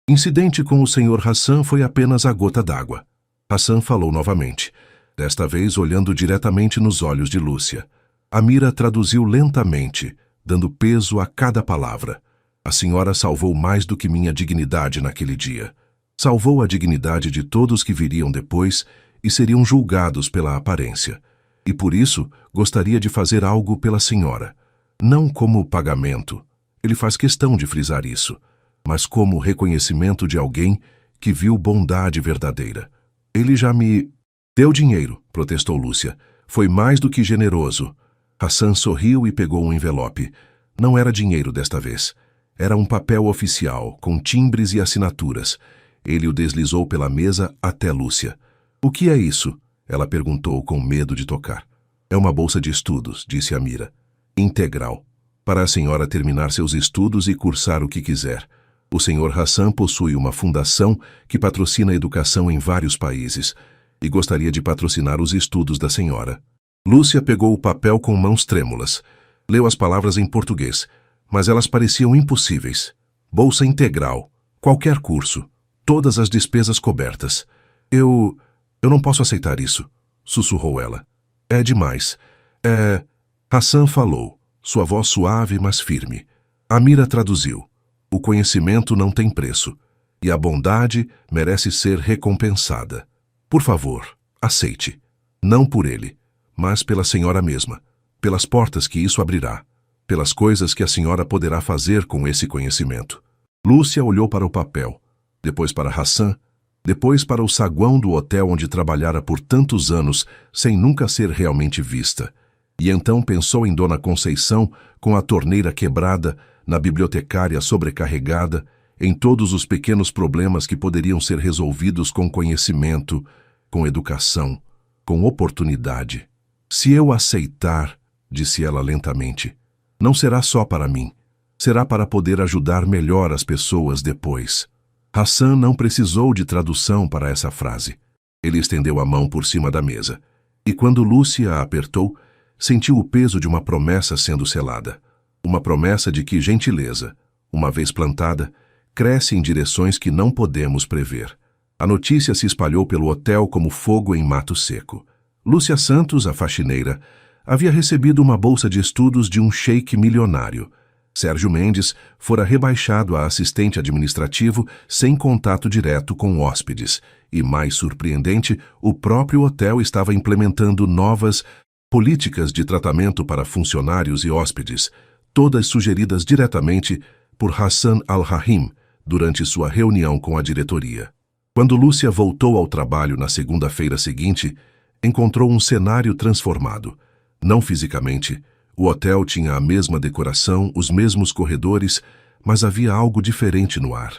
incidente com o Sr. Hassan foi apenas a gota d'água. Hassan falou novamente, desta vez olhando diretamente nos olhos de Lúcia. Amira traduziu lentamente, dando peso a cada palavra. A senhora salvou mais do que minha dignidade naquele dia. Salvou a dignidade de todos que viriam depois e seriam julgados pela aparência. E por isso, gostaria de fazer algo pela senhora. Não como pagamento, ele faz questão de frisar isso, mas como reconhecimento de alguém que viu bondade verdadeira. Ele já me deu dinheiro, protestou Lúcia. Foi mais do que generoso. Hassan sorriu e pegou um envelope. Não era dinheiro desta vez. Era um papel oficial, com timbres e assinaturas. Ele o deslizou pela mesa até Lúcia. O que é isso? Ela perguntou com medo de tocar. É uma bolsa de estudos, disse Amira. Integral. Para a senhora terminar seus estudos e cursar o que quiser. O Sr. Hassan possui uma fundação que patrocina a educação em vários países e gostaria de patrocinar os estudos da senhora. Lúcia pegou o papel com mãos trêmulas. Leu as palavras em português, mas elas pareciam impossíveis. Bolsa integral, qualquer curso, todas as despesas cobertas. Eu não posso aceitar isso, sussurrou ela. É demais. Hassan falou, sua voz suave, mas firme. Amira traduziu. O conhecimento não tem preço, e a bondade merece ser recompensada. Por favor, aceite. Não por ele, mas pela senhora mesma, pelas portas que isso abrirá, pelas coisas que a senhora poderá fazer com esse conhecimento. Lúcia olhou para o papel, depois para Hassan, depois para o saguão do hotel onde trabalhara por tantos anos sem nunca ser realmente vista, e então pensou em Dona Conceição com a torneira quebrada, na bibliotecária sobrecarregada, em todos os pequenos problemas que poderiam ser resolvidos com conhecimento, com educação, com oportunidade. Se eu aceitar, disse ela lentamente, não será só para mim, será para poder ajudar melhor as pessoas depois. Hassan não precisou de tradução para essa frase. Ele estendeu a mão por cima da mesa, e quando Lúcia a apertou, sentiu o peso de uma promessa sendo selada. Uma promessa de que gentileza, uma vez plantada, cresce em direções que não podemos prever. A notícia se espalhou pelo hotel como fogo em mato seco. Lúcia Santos, a faxineira, havia recebido uma bolsa de estudos de um sheik milionário. Sérgio Mendes fora rebaixado a assistente administrativo sem contato direto com hóspedes. E, mais surpreendente, o próprio hotel estava implementando novas políticas de tratamento para funcionários e hóspedes, todas sugeridas diretamente por Hassan Al-Rahim durante sua reunião com a diretoria. Quando Lúcia voltou ao trabalho na segunda-feira seguinte, encontrou um cenário transformado. Não fisicamente, o hotel tinha a mesma decoração, os mesmos corredores, mas havia algo diferente no ar.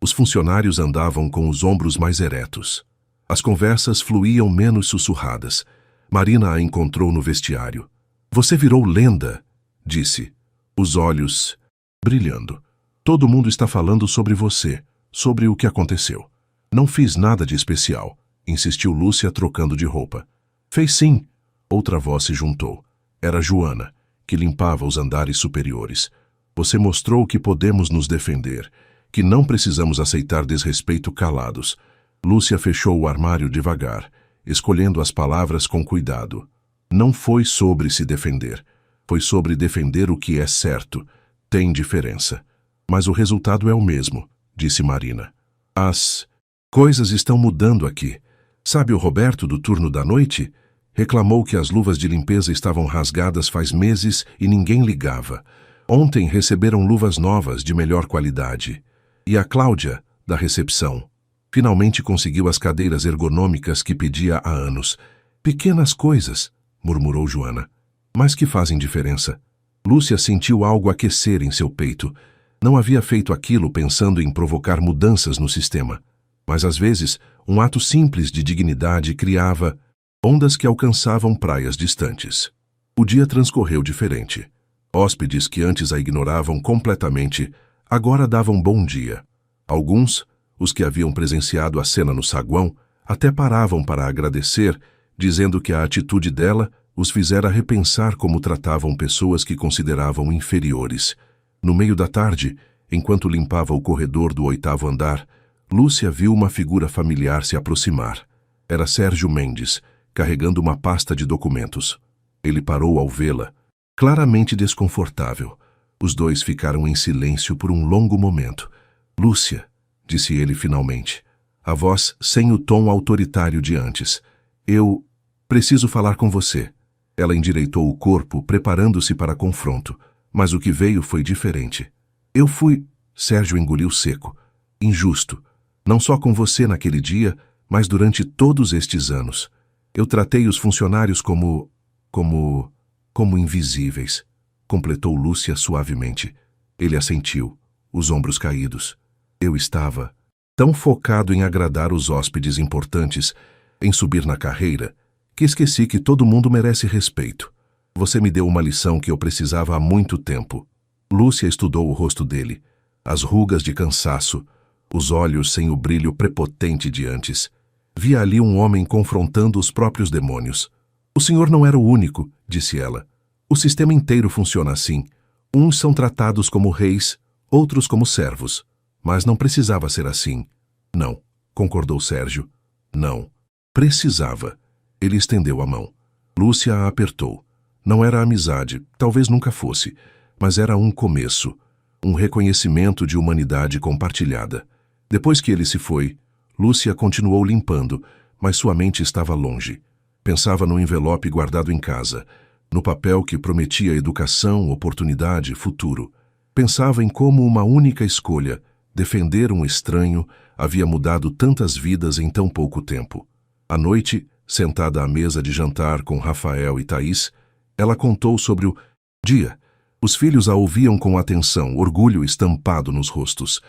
Os funcionários andavam com os ombros mais eretos. As conversas fluíam menos sussurradas. Marina a encontrou no vestiário. Você virou lenda, disse, os olhos brilhando. Todo mundo está falando sobre você, sobre o que aconteceu. Não fiz nada de especial, insistiu Lúcia trocando de roupa. Fez sim, outra voz se juntou. Era Joana, que limpava os andares superiores. Você mostrou que podemos nos defender, que não precisamos aceitar desrespeito calados. Lúcia fechou o armário devagar, escolhendo as palavras com cuidado. Não foi sobre se defender. Foi sobre defender o que é certo. Tem diferença. Mas o resultado é o mesmo, disse Marina. As coisas estão mudando aqui. Sabe o Roberto do turno da noite? Reclamou que as luvas de limpeza estavam rasgadas faz meses e ninguém ligava. Ontem receberam luvas novas de melhor qualidade. E a Cláudia, da recepção, finalmente conseguiu as cadeiras ergonômicas que pedia há anos. Pequenas coisas, murmurou Joana, mas que fazem diferença. Lúcia sentiu algo aquecer em seu peito. Não havia feito aquilo pensando em provocar mudanças no sistema. Mas às vezes, um ato simples de dignidade criava ondas que alcançavam praias distantes. O dia transcorreu diferente. Hóspedes que antes a ignoravam completamente, agora davam bom dia. Alguns, os que haviam presenciado a cena no saguão, até paravam para agradecer, dizendo que a atitude dela os fizera repensar como tratavam pessoas que consideravam inferiores. No meio da tarde, enquanto limpava o corredor do 8º andar, Lúcia viu uma figura familiar se aproximar. Era Sérgio Mendes, carregando uma pasta de documentos. Ele parou ao vê-la, claramente desconfortável. Os dois ficaram em silêncio por um longo momento. Lúcia, disse ele finalmente, a voz sem o tom autoritário de antes. Eu preciso falar com você. Ela endireitou o corpo, preparando-se para confronto, mas o que veio foi diferente. Eu fui... Sérgio engoliu seco. Injusto. Não só com você naquele dia, mas durante todos estes anos. Eu tratei os funcionários como invisíveis, completou Lúcia suavemente. Ele assentiu, os ombros caídos. Eu estava tão focado em agradar os hóspedes importantes, em subir na carreira, que esqueci que todo mundo merece respeito. Você me deu uma lição que eu precisava há muito tempo. Lúcia estudou o rosto dele, as rugas de cansaço, os olhos sem o brilho prepotente de antes. Via ali um homem confrontando os próprios demônios. O senhor não era o único, disse ela. O sistema inteiro funciona assim. Uns são tratados como reis, outros como servos. Mas não precisava ser assim. Não, concordou Sérgio. Não. Precisava. Ele estendeu a mão. Lúcia a apertou. Não era amizade, talvez nunca fosse, mas era um começo, um reconhecimento de humanidade compartilhada. Depois que ele se foi, Lúcia continuou limpando, mas sua mente estava longe. Pensava no envelope guardado em casa, no papel que prometia educação, oportunidade, futuro. Pensava em como uma única escolha, defender um estranho, havia mudado tantas vidas em tão pouco tempo. À noite, sentada à mesa de jantar com Rafael e Thaís, ela contou sobre o dia. Os filhos a ouviam com atenção, orgulho estampado nos rostos.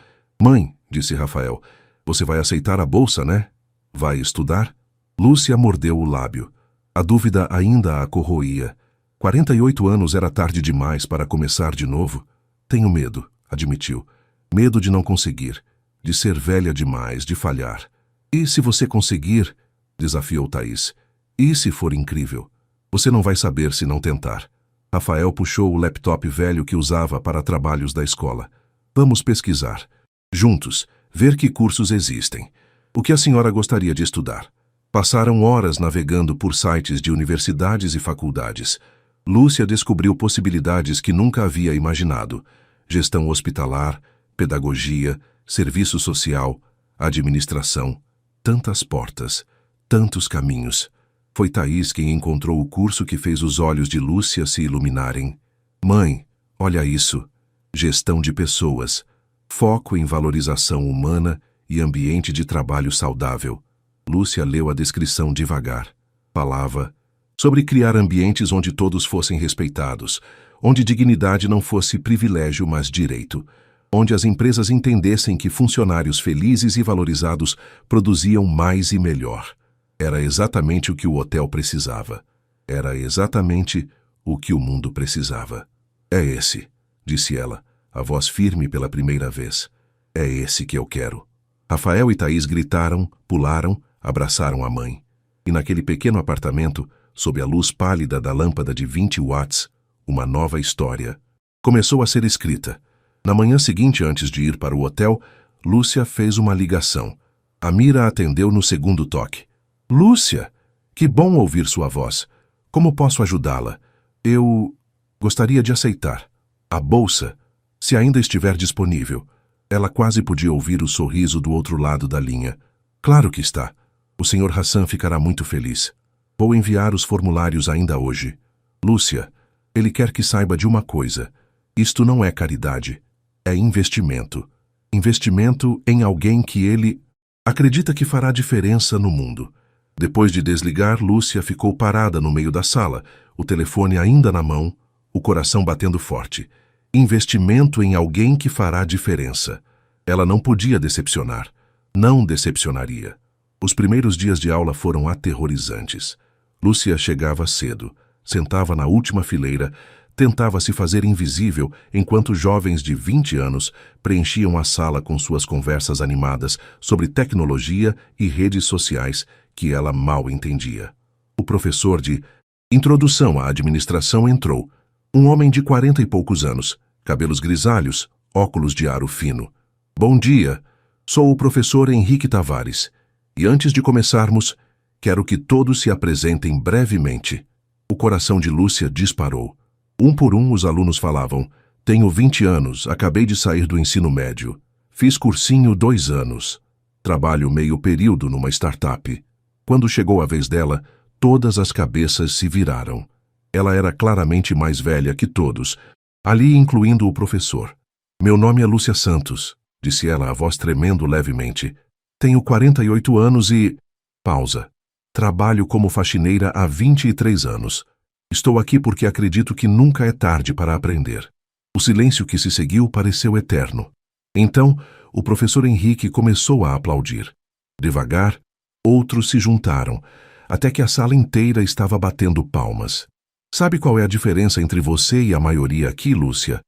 Mãe, disse Rafael, você vai aceitar a bolsa, né? Vai estudar? Lúcia mordeu o lábio. A dúvida ainda a corroía. 48 anos era tarde demais para começar de novo. Tenho medo, admitiu. Medo de não conseguir, de ser velha demais, de falhar. E se você conseguir, desafiou Thaís. E se for incrível? Você não vai saber se não tentar. Rafael puxou o laptop velho que usava para trabalhos da escola. Vamos pesquisar. Juntos, ver que cursos existem. O que a senhora gostaria de estudar? Passaram horas navegando por sites de universidades e faculdades. Lúcia descobriu possibilidades que nunca havia imaginado. Gestão hospitalar, pedagogia, serviço social, administração. Tantas portas, tantos caminhos. Foi Thaís quem encontrou o curso que fez os olhos de Lúcia se iluminarem. Mãe, olha isso. Gestão de pessoas. Foco em valorização humana e ambiente de trabalho saudável. Lúcia leu a descrição devagar. Falava sobre criar ambientes onde todos fossem respeitados, onde dignidade não fosse privilégio, mas direito, onde as empresas entendessem que funcionários felizes e valorizados produziam mais e melhor. Era exatamente o que o hotel precisava. Era exatamente o que o mundo precisava. É esse, disse ela, a voz firme pela primeira vez. É esse que eu quero. Rafael e Thaís gritaram, pularam, abraçaram a mãe. E naquele pequeno apartamento, sob a luz pálida da lâmpada de 20 watts, uma nova história começou a ser escrita. Na manhã seguinte, antes de ir para o hotel, Lúcia fez uma ligação. A Mira atendeu no segundo toque. Lúcia, que bom ouvir sua voz. Como posso ajudá-la? Eu gostaria de aceitar a bolsa, se ainda estiver disponível. Ela quase podia ouvir o sorriso do outro lado da linha. Claro que está. O Sr. Hassan ficará muito feliz. Vou enviar os formulários ainda hoje. Lúcia, ele quer que saiba de uma coisa. Isto não é caridade. É investimento. Investimento em alguém que ele acredita que fará diferença no mundo. Depois de desligar, Lúcia ficou parada no meio da sala, o telefone ainda na mão, o coração batendo forte. Investimento em alguém que fará diferença. Ela não podia decepcionar. Não decepcionaria. Os primeiros dias de aula foram aterrorizantes. Lúcia chegava cedo, sentava na última fileira, tentava se fazer invisível enquanto jovens de 20 anos preenchiam a sala com suas conversas animadas sobre tecnologia e redes sociais que ela mal entendia. O professor de Introdução à Administração entrou, um homem de 40 e poucos anos, cabelos grisalhos, óculos de aro fino. Bom dia, sou o professor Henrique Tavares, e antes de começarmos, quero que todos se apresentem brevemente. O coração de Lúcia disparou. Um por um os alunos falavam, tenho 20 anos, acabei de sair do ensino médio, fiz cursinho 2 anos, trabalho meio período numa startup. Quando chegou a vez dela, todas as cabeças se viraram. Ela era claramente mais velha que todos, ali incluindo o professor. Meu nome é Lúcia Santos, disse ela, a voz tremendo levemente. Tenho 48 anos e... Pausa. Trabalho como faxineira há 23 anos. Estou aqui porque acredito que nunca é tarde para aprender. O silêncio que se seguiu pareceu eterno. Então, o professor Henrique começou a aplaudir. Devagar, outros se juntaram, até que a sala inteira estava batendo palmas. Sabe qual é a diferença entre você e a maioria aqui, Lúcia?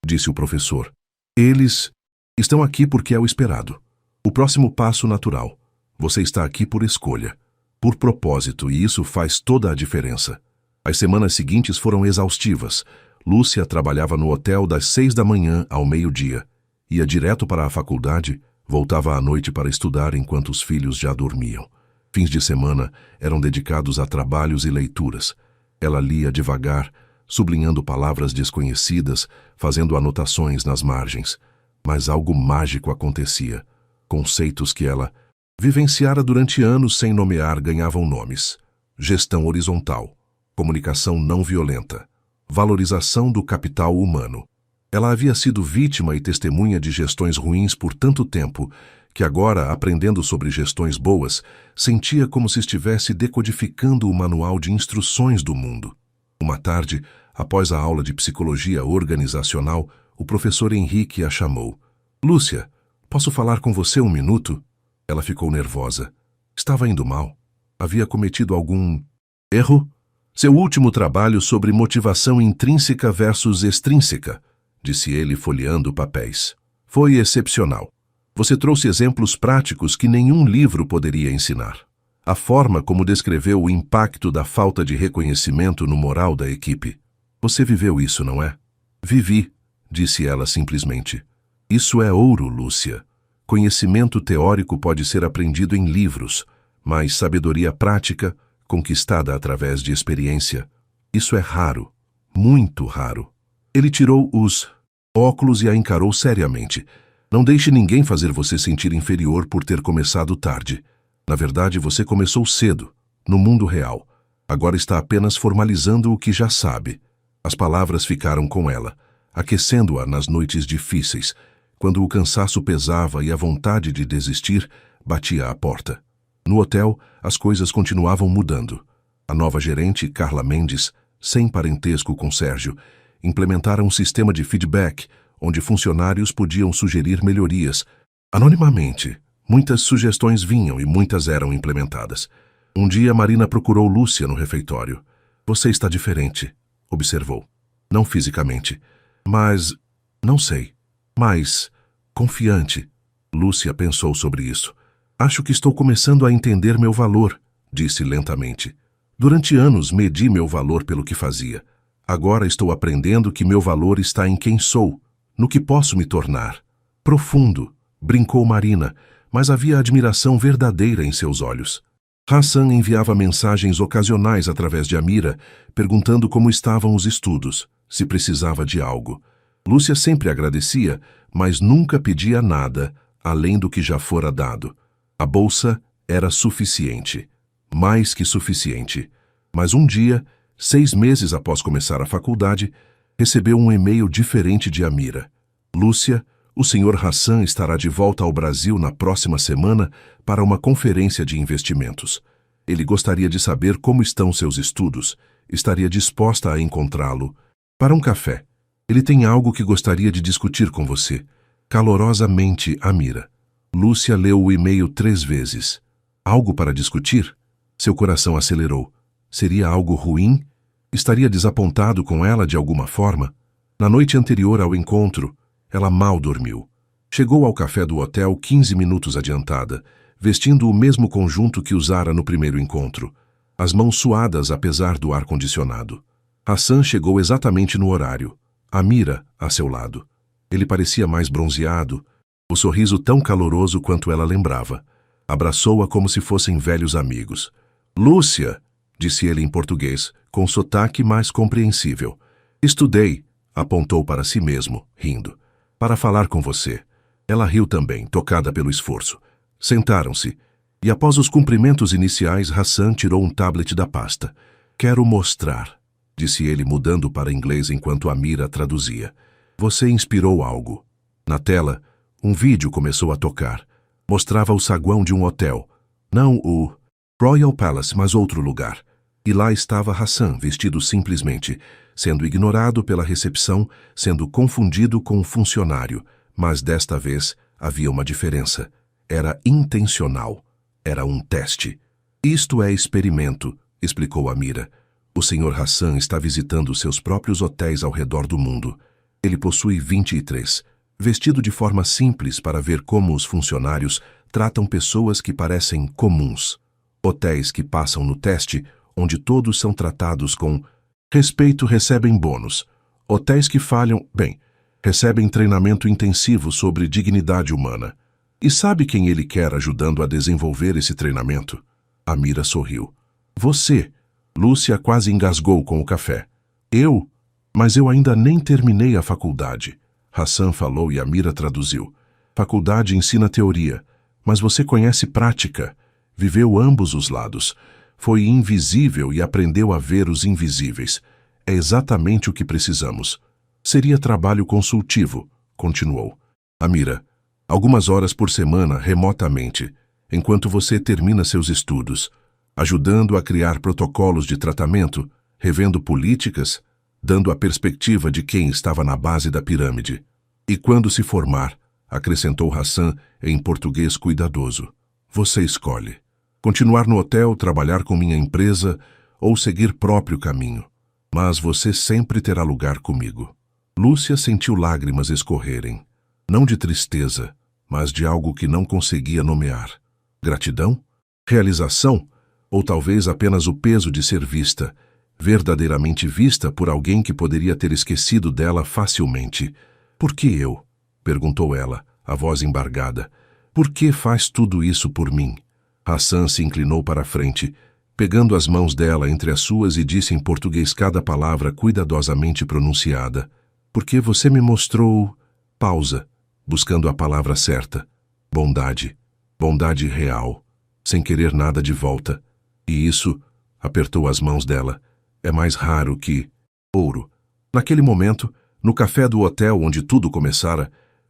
Disse o professor. Eles estão aqui porque é o esperado. O próximo passo natural. Você está aqui por escolha, por propósito, e isso faz toda a diferença. As semanas seguintes foram exaustivas. Lúcia trabalhava no hotel das 6 da manhã ao meio-dia. Ia direto para a faculdade, voltava à noite para estudar enquanto os filhos já dormiam. Fins de semana eram dedicados a trabalhos e leituras. Ela lia devagar, sublinhando palavras desconhecidas, fazendo anotações nas margens. Mas algo mágico acontecia. Conceitos que ela vivenciara durante anos sem nomear ganhavam nomes. Gestão horizontal, comunicação não violenta, valorização do capital humano. Ela havia sido vítima e testemunha de gestões ruins por tanto tempo que agora, aprendendo sobre gestões boas, sentia como se estivesse decodificando o manual de instruções do mundo. Uma tarde, após a aula de psicologia organizacional, o professor Henrique a chamou. Lúcia, posso falar com você um minuto? Ela ficou nervosa. Estava indo mal. Havia cometido algum erro? Seu último trabalho sobre motivação intrínseca versus extrínseca, disse ele folheando papéis. Foi excepcional. Você trouxe exemplos práticos que nenhum livro poderia ensinar. A forma como descreveu o impacto da falta de reconhecimento no moral da equipe. Você viveu isso, não é? Vivi, disse ela simplesmente. Isso é ouro, Lúcia. Conhecimento teórico pode ser aprendido em livros, mas sabedoria prática, conquistada através de experiência, isso é raro, muito raro. Ele tirou os óculos e a encarou seriamente. Não deixe ninguém fazer você sentir inferior por ter começado tarde. Na verdade, você começou cedo, no mundo real. Agora está apenas formalizando o que já sabe. As palavras ficaram com ela, aquecendo-a nas noites difíceis, quando o cansaço pesava e a vontade de desistir batia à porta. No hotel, as coisas continuavam mudando. A nova gerente, Carla Mendes, sem parentesco com Sérgio, implementara um sistema de feedback, onde funcionários podiam sugerir melhorias. Anonimamente, muitas sugestões vinham e muitas eram implementadas. Um dia, Marina procurou Lúcia no refeitório. Você está diferente, observou. Não fisicamente, mas... não sei. Mais confiante. Lúcia pensou sobre isso. Acho que estou começando a entender meu valor, disse lentamente. Durante anos medi meu valor pelo que fazia. Agora estou aprendendo que meu valor está em quem sou, no que posso me tornar. Profundo, brincou Marina, mas havia admiração verdadeira em seus olhos. Hassan enviava mensagens ocasionais através de Amira, perguntando como estavam os estudos, se precisava de algo. Lúcia sempre agradecia, mas nunca pedia nada, além do que já fora dado. A bolsa era suficiente, mais que suficiente. Mas um dia, 6 meses após começar a faculdade, recebeu um e-mail diferente de Amira. Lúcia, o Sr. Hassan estará de volta ao Brasil na próxima semana para uma conferência de investimentos. Ele gostaria de saber como estão seus estudos. Estaria disposta a encontrá-lo para um café. Ele tem algo que gostaria de discutir com você. Calorosamente, Amira. Lúcia leu o e-mail 3 vezes. Algo para discutir? Seu coração acelerou. Seria algo ruim? Estaria desapontado com ela de alguma forma? Na noite anterior ao encontro, ela mal dormiu. Chegou ao café do hotel 15 minutos adiantada, vestindo o mesmo conjunto que usara no primeiro encontro, as mãos suadas apesar do ar-condicionado. Hassan chegou exatamente no horário, Amira a seu lado. Ele parecia mais bronzeado, o sorriso tão caloroso quanto ela lembrava. Abraçou-a como se fossem velhos amigos. Lúcia, disse ele em português, com sotaque mais compreensível. Estudei, apontou para si mesmo, rindo. Para falar com você. Ela riu também, tocada pelo esforço. Sentaram-se, e após os cumprimentos iniciais, Hassan tirou um tablet da pasta. Quero mostrar, disse ele mudando para inglês enquanto Amira traduzia. Você inspirou algo. Na tela, um vídeo começou a tocar. Mostrava o saguão de um hotel. Não o Royal Palace, mas outro lugar. E lá estava Hassan, vestido simplesmente, sendo ignorado pela recepção, sendo confundido com um funcionário. Mas desta vez havia uma diferença. Era intencional. Era um teste. Isto é experimento, explicou Amira. O Sr. Hassan está visitando seus próprios hotéis ao redor do mundo. Ele possui 23. Vestido de forma simples para ver como os funcionários tratam pessoas que parecem comuns. Hotéis que passam no teste, onde todos são tratados com respeito, recebem bônus. Hotéis que falham, recebem treinamento intensivo sobre dignidade humana. E sabe quem ele quer ajudando a desenvolver esse treinamento? Amira sorriu. Você. Lúcia quase engasgou com o café. Eu? Mas eu ainda nem terminei a faculdade. Hassan falou e Amira traduziu. Faculdade ensina teoria, mas você conhece prática. Viveu ambos os lados. Foi invisível e aprendeu a ver os invisíveis. É exatamente o que precisamos. Seria trabalho consultivo, continuou. Amira, algumas horas por semana, remotamente, enquanto você termina seus estudos, ajudando a criar protocolos de tratamento, revendo políticas, dando a perspectiva de quem estava na base da pirâmide. E quando se formar, acrescentou Hassan em português cuidadoso, você escolhe. Continuar no hotel, trabalhar com minha empresa ou seguir próprio caminho. Mas você sempre terá lugar comigo. Lúcia sentiu lágrimas escorrerem. Não de tristeza, mas de algo que não conseguia nomear. Gratidão? Realização? Ou talvez apenas o peso de ser vista, verdadeiramente vista por alguém que poderia ter esquecido dela facilmente. Por que eu? Perguntou ela, a voz embargada. Por que faz tudo isso por mim? Hassan se inclinou para a frente, pegando as mãos dela entre as suas e disse em português cada palavra cuidadosamente pronunciada. Porque você me mostrou... Pausa, buscando a palavra certa. Bondade. Bondade real. Sem querer nada de volta. E isso, apertou as mãos dela, é mais raro que... ouro. Naquele momento, no café do hotel onde tudo começara,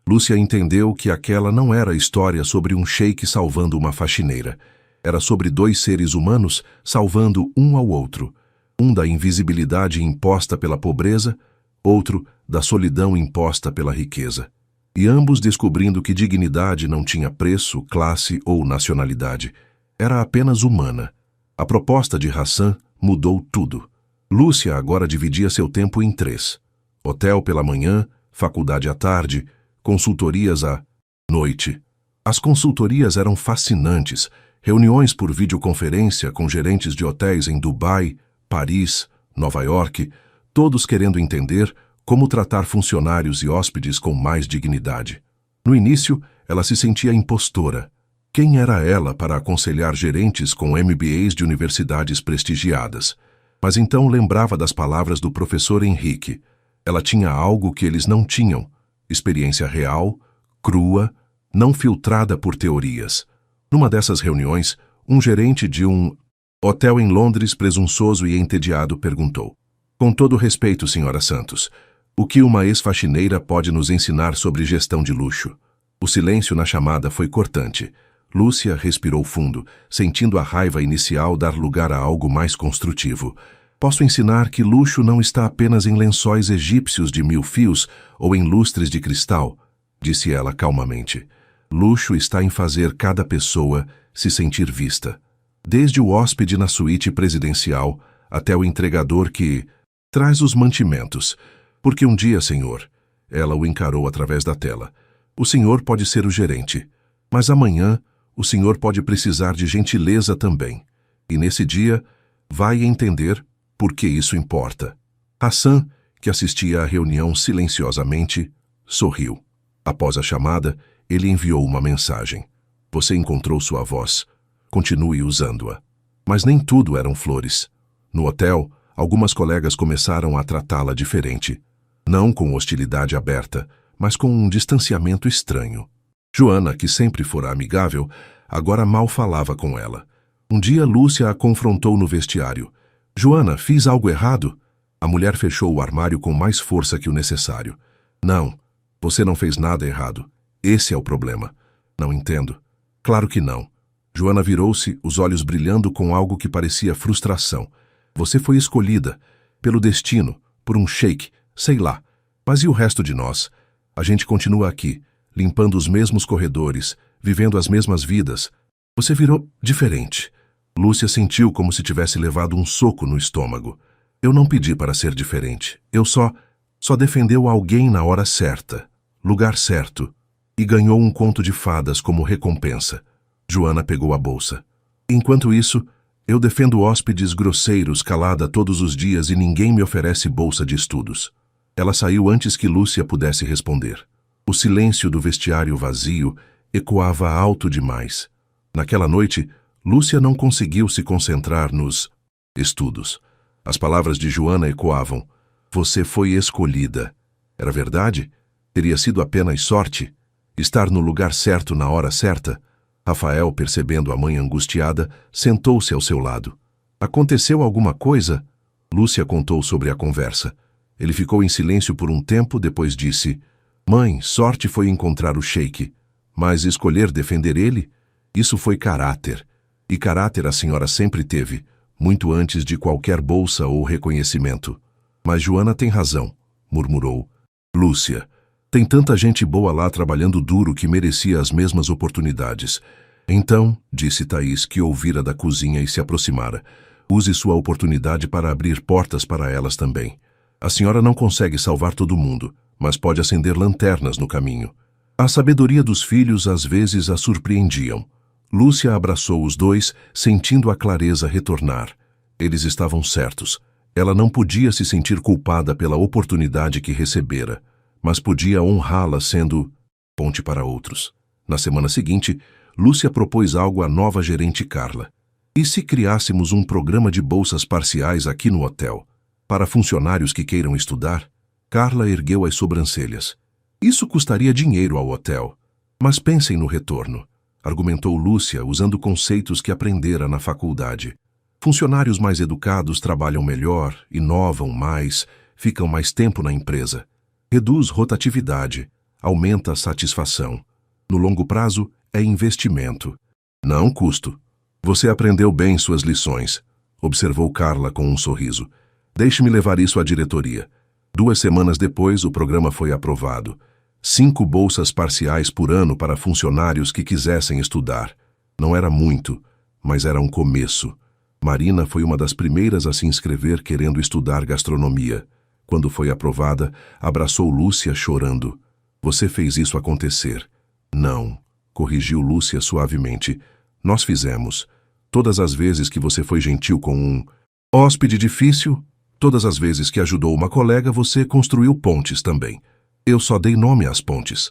Lúcia entendeu que aquela não era história sobre um sheik salvando uma faxineira. Era sobre 2 seres humanos salvando um ao outro. Um da invisibilidade imposta pela pobreza, outro da solidão imposta pela riqueza. E ambos descobrindo que dignidade não tinha preço, classe ou nacionalidade. Era apenas humana. A proposta de Hassan mudou tudo. Lúcia agora dividia seu tempo em 3. Hotel pela manhã, faculdade à tarde, consultorias à noite. As consultorias eram fascinantes, reuniões por videoconferência com gerentes de hotéis em Dubai, Paris, Nova York, todos querendo entender como tratar funcionários e hóspedes com mais dignidade. No início, ela se sentia impostora. Quem era ela para aconselhar gerentes com MBAs de universidades prestigiadas? Mas então lembrava das palavras do professor Henrique. Ela tinha algo que eles não tinham. Experiência real, crua, não filtrada por teorias. Numa dessas reuniões, um gerente de um Hotel em Londres, presunçoso e entediado, perguntou. Com todo respeito, Sra. Santos, o que uma ex-faxineira pode nos ensinar sobre gestão de luxo? O silêncio na chamada foi cortante. Lúcia respirou fundo, sentindo a raiva inicial dar lugar a algo mais construtivo. Posso ensinar que luxo não está apenas em lençóis egípcios de 1000 fios ou em lustres de cristal, disse ela calmamente. Luxo está em fazer cada pessoa se sentir vista. Desde o hóspede na suíte presidencial até o entregador que traz os mantimentos. Porque um dia, senhor, ela o encarou através da tela, o senhor pode ser o gerente, mas amanhã o senhor pode precisar de gentileza também. E nesse dia, vai entender por que isso importa. Hassan, que assistia à reunião silenciosamente, sorriu. Após a chamada, ele enviou uma mensagem. Você encontrou sua voz. Continue usando-a. Mas nem tudo eram flores. No hotel, algumas colegas começaram a tratá-la diferente. Não com hostilidade aberta, mas com um distanciamento estranho. Joana, que sempre fora amigável, agora mal falava com ela. Um dia Lúcia a confrontou no vestiário. Joana, fiz algo errado? A mulher fechou o armário com mais força que o necessário. Não, você não fez nada errado. Esse é o problema. Não entendo. Claro que não. Joana virou-se, os olhos brilhando com algo que parecia frustração. Você foi escolhida, pelo destino, por um sheik, sei lá. Mas e o resto de nós? A gente continua aqui, limpando os mesmos corredores, vivendo as mesmas vidas. Você virou diferente. Lúcia sentiu como se tivesse levado um soco no estômago. Eu não pedi para ser diferente. Eu só defendeu alguém na hora certa, lugar certo, e ganhou um conto de fadas como recompensa. Joana pegou a bolsa. Enquanto isso, eu defendo hóspedes grosseiros calada todos os dias e ninguém me oferece bolsa de estudos. Ela saiu antes que Lúcia pudesse responder. O silêncio do vestiário vazio ecoava alto demais. Naquela noite, Lúcia não conseguiu se concentrar nos estudos. As palavras de Joana ecoavam. Você foi escolhida. Era verdade? Teria sido apenas sorte? Estar no lugar certo na hora certa? Rafael, percebendo a mãe angustiada, sentou-se ao seu lado. Aconteceu alguma coisa? Lúcia contou sobre a conversa. Ele ficou em silêncio por um tempo, depois disse: Mãe, sorte foi encontrar o sheik, mas escolher defender ele? Isso foi caráter. E caráter a senhora sempre teve, muito antes de qualquer bolsa ou reconhecimento. Mas Joana tem razão, murmurou. Lúcia, tem tanta gente boa lá trabalhando duro que merecia as mesmas oportunidades. Então, disse Thaís, que ouvira da cozinha e se aproximara, use sua oportunidade para abrir portas para elas também. A senhora não consegue salvar todo mundo, mas pode acender lanternas no caminho. A sabedoria dos filhos às vezes a surpreendiam. Lúcia abraçou os dois, sentindo a clareza retornar. Eles estavam certos. Ela não podia se sentir culpada pela oportunidade que recebera, mas podia honrá-la sendo ponte para outros. Na semana seguinte, Lúcia propôs algo à nova gerente Carla. E se criássemos um programa de bolsas parciais aqui no hotel? Para funcionários que queiram estudar? Carla ergueu as sobrancelhas. Isso custaria dinheiro ao hotel. Mas pensem no retorno, argumentou Lúcia, usando conceitos que aprendera na faculdade. Funcionários mais educados trabalham melhor, inovam mais, ficam mais tempo na empresa. Reduz rotatividade, aumenta a satisfação. No longo prazo, é investimento, não custo. Você aprendeu bem suas lições, observou Carla com um sorriso. Deixe-me levar isso à diretoria. 2 semanas depois, o programa foi aprovado. 5 bolsas parciais por ano para funcionários que quisessem estudar. Não era muito, mas era um começo. Marina foi uma das primeiras a se inscrever querendo estudar gastronomia. Quando foi aprovada, abraçou Lúcia chorando. Você fez isso acontecer. Não, corrigiu Lúcia suavemente. Nós fizemos. Todas as vezes que você foi gentil com um hóspede difícil, todas as vezes que ajudou uma colega, você construiu pontes também. Eu só dei nome às pontes.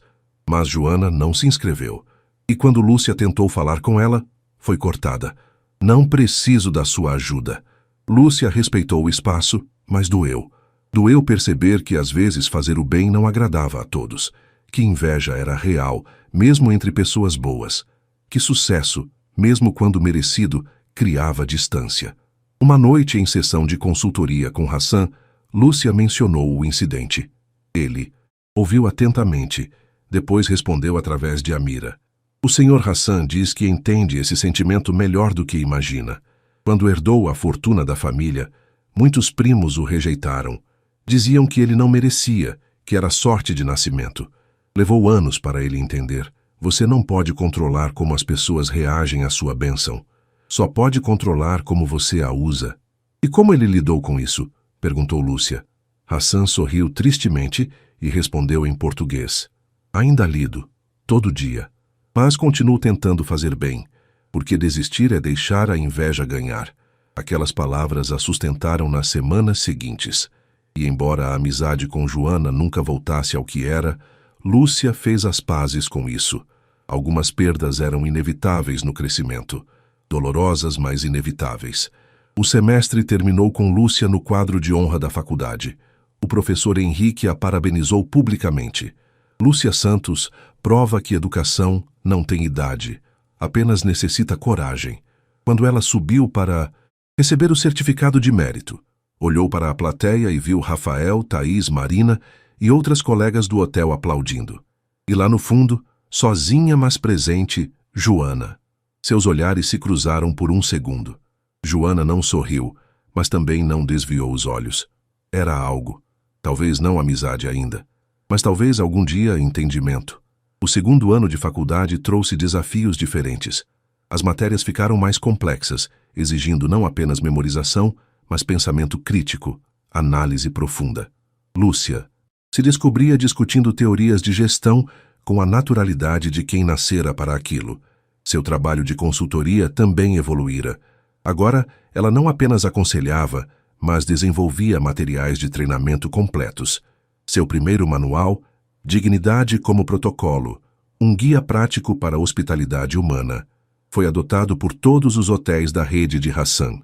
Mas Joana não se inscreveu. E quando Lúcia tentou falar com ela, foi cortada. Não preciso da sua ajuda. Lúcia respeitou o espaço, mas doeu. Doeu perceber que às vezes fazer o bem não agradava a todos. Que inveja era real, mesmo entre pessoas boas. Que sucesso, mesmo quando merecido, criava distância. Uma noite em sessão de consultoria com Hassan, Lúcia mencionou o incidente. Ele ouviu atentamente, depois respondeu através de Amira. O Sr. Hassan diz que entende esse sentimento melhor do que imagina. Quando herdou a fortuna da família, muitos primos o rejeitaram. Diziam que ele não merecia, que era sorte de nascimento. Levou anos para ele entender. Você não pode controlar como as pessoas reagem à sua bênção. Só pode controlar como você a usa. E como ele lidou com isso? Perguntou Lúcia. Hassan sorriu tristemente e respondeu em português. Ainda lido, todo dia. Mas continuo tentando fazer bem, porque desistir é deixar a inveja ganhar. Aquelas palavras a sustentaram nas semanas seguintes. E embora a amizade com Joana nunca voltasse ao que era, Lúcia fez as pazes com isso. Algumas perdas eram inevitáveis no crescimento. Dolorosas, mas inevitáveis. O semestre terminou com Lúcia no quadro de honra da faculdade. O professor Henrique a parabenizou publicamente. Lúcia Santos prova que educação não tem idade, apenas necessita coragem. Quando ela subiu para receber o certificado de mérito, olhou para a plateia e viu Rafael, Thaís, Marina e outras colegas do hotel aplaudindo. E lá no fundo, sozinha mas presente, Joana. Seus olhares se cruzaram por um segundo. Joana não sorriu, mas também não desviou os olhos. Era algo. Talvez não amizade ainda, mas talvez algum dia entendimento. O segundo ano de faculdade trouxe desafios diferentes. As matérias ficaram mais complexas, exigindo não apenas memorização, mas pensamento crítico, análise profunda. Lúcia se descobria discutindo teorias de gestão com a naturalidade de quem nascera para aquilo. Seu trabalho de consultoria também evoluíra. Agora, ela não apenas aconselhava, mas desenvolvia materiais de treinamento completos. Seu primeiro manual, Dignidade como Protocolo, um guia prático para a hospitalidade humana, foi adotado por todos os hotéis da rede de Hassan.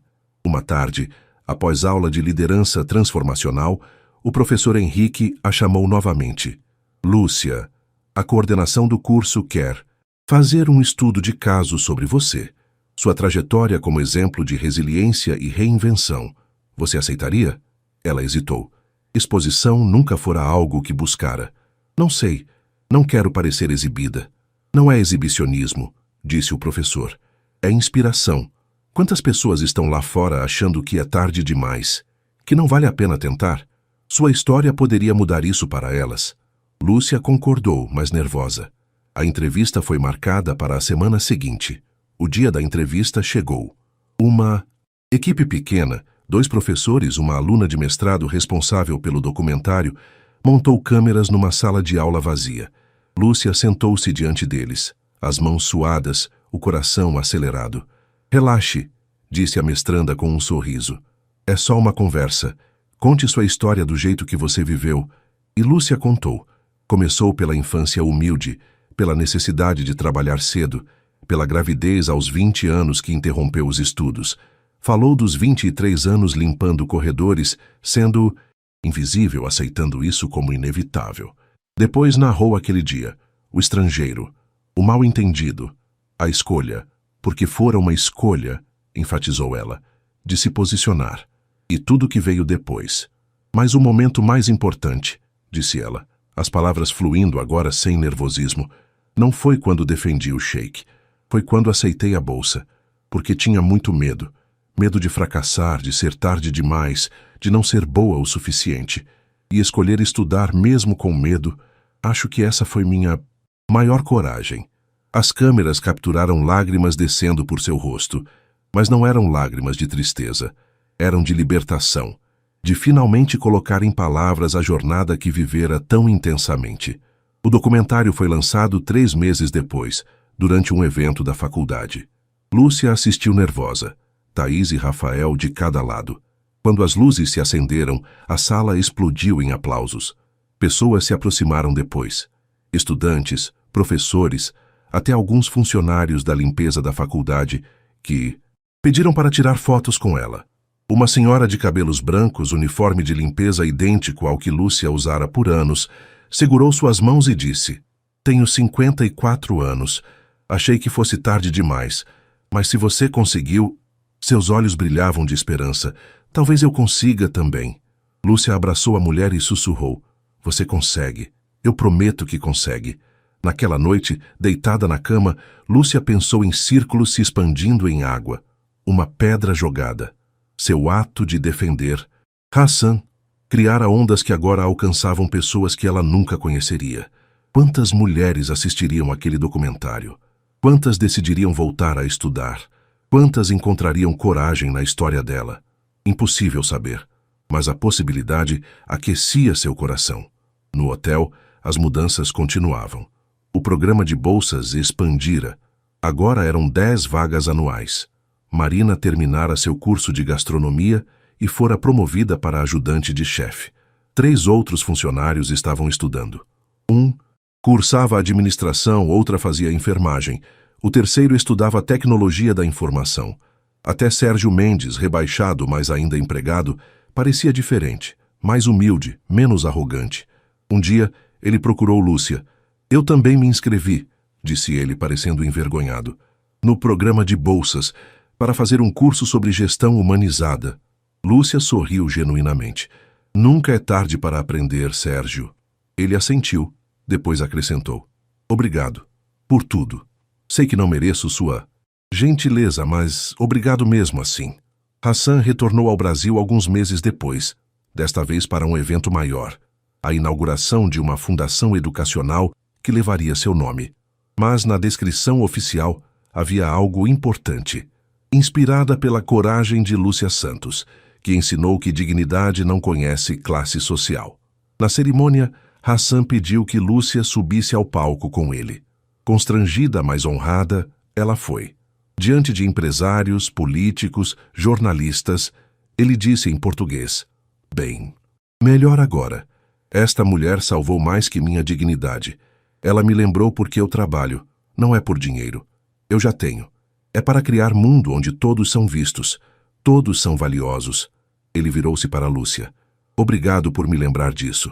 Uma tarde, após aula de liderança transformacional, o professor Henrique a chamou novamente. Lúcia, a coordenação do curso quer fazer um estudo de caso sobre você, sua trajetória como exemplo de resiliência e reinvenção. Você aceitaria? Ela hesitou. Exposição nunca fora algo que buscara. Não sei. Não quero parecer exibida. Não é exibicionismo, disse o professor. É inspiração. Quantas pessoas estão lá fora achando que é tarde demais? Que não vale a pena tentar? Sua história poderia mudar isso para elas. Lúcia concordou, mas nervosa. A entrevista foi marcada para a semana seguinte. O dia da entrevista chegou. Uma equipe pequena, 2 professores, uma aluna de mestrado responsável pelo documentário, montou câmeras numa sala de aula vazia. Lúcia sentou-se diante deles, as mãos suadas, o coração acelerado. Relaxe, disse a mestranda com um sorriso. É só uma conversa. Conte sua história do jeito que você viveu. E Lúcia contou. Começou pela infância humilde, pela necessidade de trabalhar cedo, pela gravidez aos 20 anos que interrompeu os estudos. Falou dos 23 anos limpando corredores, sendo invisível, aceitando isso como inevitável. Depois narrou aquele dia, o estrangeiro, o mal-entendido, a escolha, porque fora uma escolha, enfatizou ela, de se posicionar, e tudo que veio depois. Mas o momento mais importante, disse ela, as palavras fluindo agora sem nervosismo, não foi quando defendi o sheik, foi quando aceitei a bolsa, porque tinha muito medo. Medo de fracassar, de ser tarde demais, de não ser boa o suficiente. E escolher estudar mesmo com medo, acho que essa foi minha maior coragem. As câmeras capturaram lágrimas descendo por seu rosto, mas não eram lágrimas de tristeza, eram de libertação, de finalmente colocar em palavras a jornada que vivera tão intensamente. O documentário foi lançado 3 meses depois, durante um evento da faculdade. Lúcia assistiu nervosa. Thaís e Rafael de cada lado. Quando as luzes se acenderam, a sala explodiu em aplausos. Pessoas se aproximaram depois. Estudantes, professores, até alguns funcionários da limpeza da faculdade que pediram para tirar fotos com ela. Uma senhora de cabelos brancos, uniforme de limpeza idêntico ao que Lúcia usara por anos, segurou suas mãos e disse: Tenho 54 anos. Achei que fosse tarde demais, mas se você conseguiu... Seus olhos brilhavam de esperança. Talvez eu consiga também. Lúcia abraçou a mulher e sussurrou. Você consegue. Eu prometo que consegue. Naquela noite, deitada na cama, Lúcia pensou em círculos se expandindo em água. Uma pedra jogada. Seu ato de defender. Hassan criara ondas que agora alcançavam pessoas que ela nunca conheceria. Quantas mulheres assistiriam àquele documentário? Quantas decidiriam voltar a estudar? Quantas encontrariam coragem na história dela? Impossível saber, mas a possibilidade aquecia seu coração. No hotel, as mudanças continuavam. O programa de bolsas expandira. Agora eram 10 vagas anuais. Marina terminara seu curso de gastronomia e fora promovida para ajudante de chefe. 3 outros funcionários estavam estudando. Um cursava administração, outra fazia enfermagem. O terceiro estudava tecnologia da informação. Até Sérgio Mendes, rebaixado, mas ainda empregado, parecia diferente, mais humilde, menos arrogante. Um dia, ele procurou Lúcia. Eu também me inscrevi, disse ele, parecendo envergonhado, no programa de bolsas, para fazer um curso sobre gestão humanizada. Lúcia sorriu genuinamente. Nunca é tarde para aprender, Sérgio. Ele assentiu, depois acrescentou. Obrigado. Por tudo. Sei que não mereço sua gentileza, mas obrigado mesmo assim. Hassan retornou ao Brasil alguns meses depois, desta vez para um evento maior, a inauguração de uma fundação educacional que levaria seu nome. Mas na descrição oficial havia algo importante. Inspirada pela coragem de Lúcia Santos, que ensinou que dignidade não conhece classe social. Na cerimônia, Hassan pediu que Lúcia subisse ao palco com ele. Constrangida, mas honrada, ela foi. Diante de empresários, políticos, jornalistas, ele disse em português: Bem, melhor agora. Esta mulher salvou mais que minha dignidade. Ela me lembrou porque eu trabalho. Não é por dinheiro. Eu já tenho. É para criar mundo onde todos são vistos. Todos são valiosos. Ele virou-se para Lúcia. Obrigado por me lembrar disso.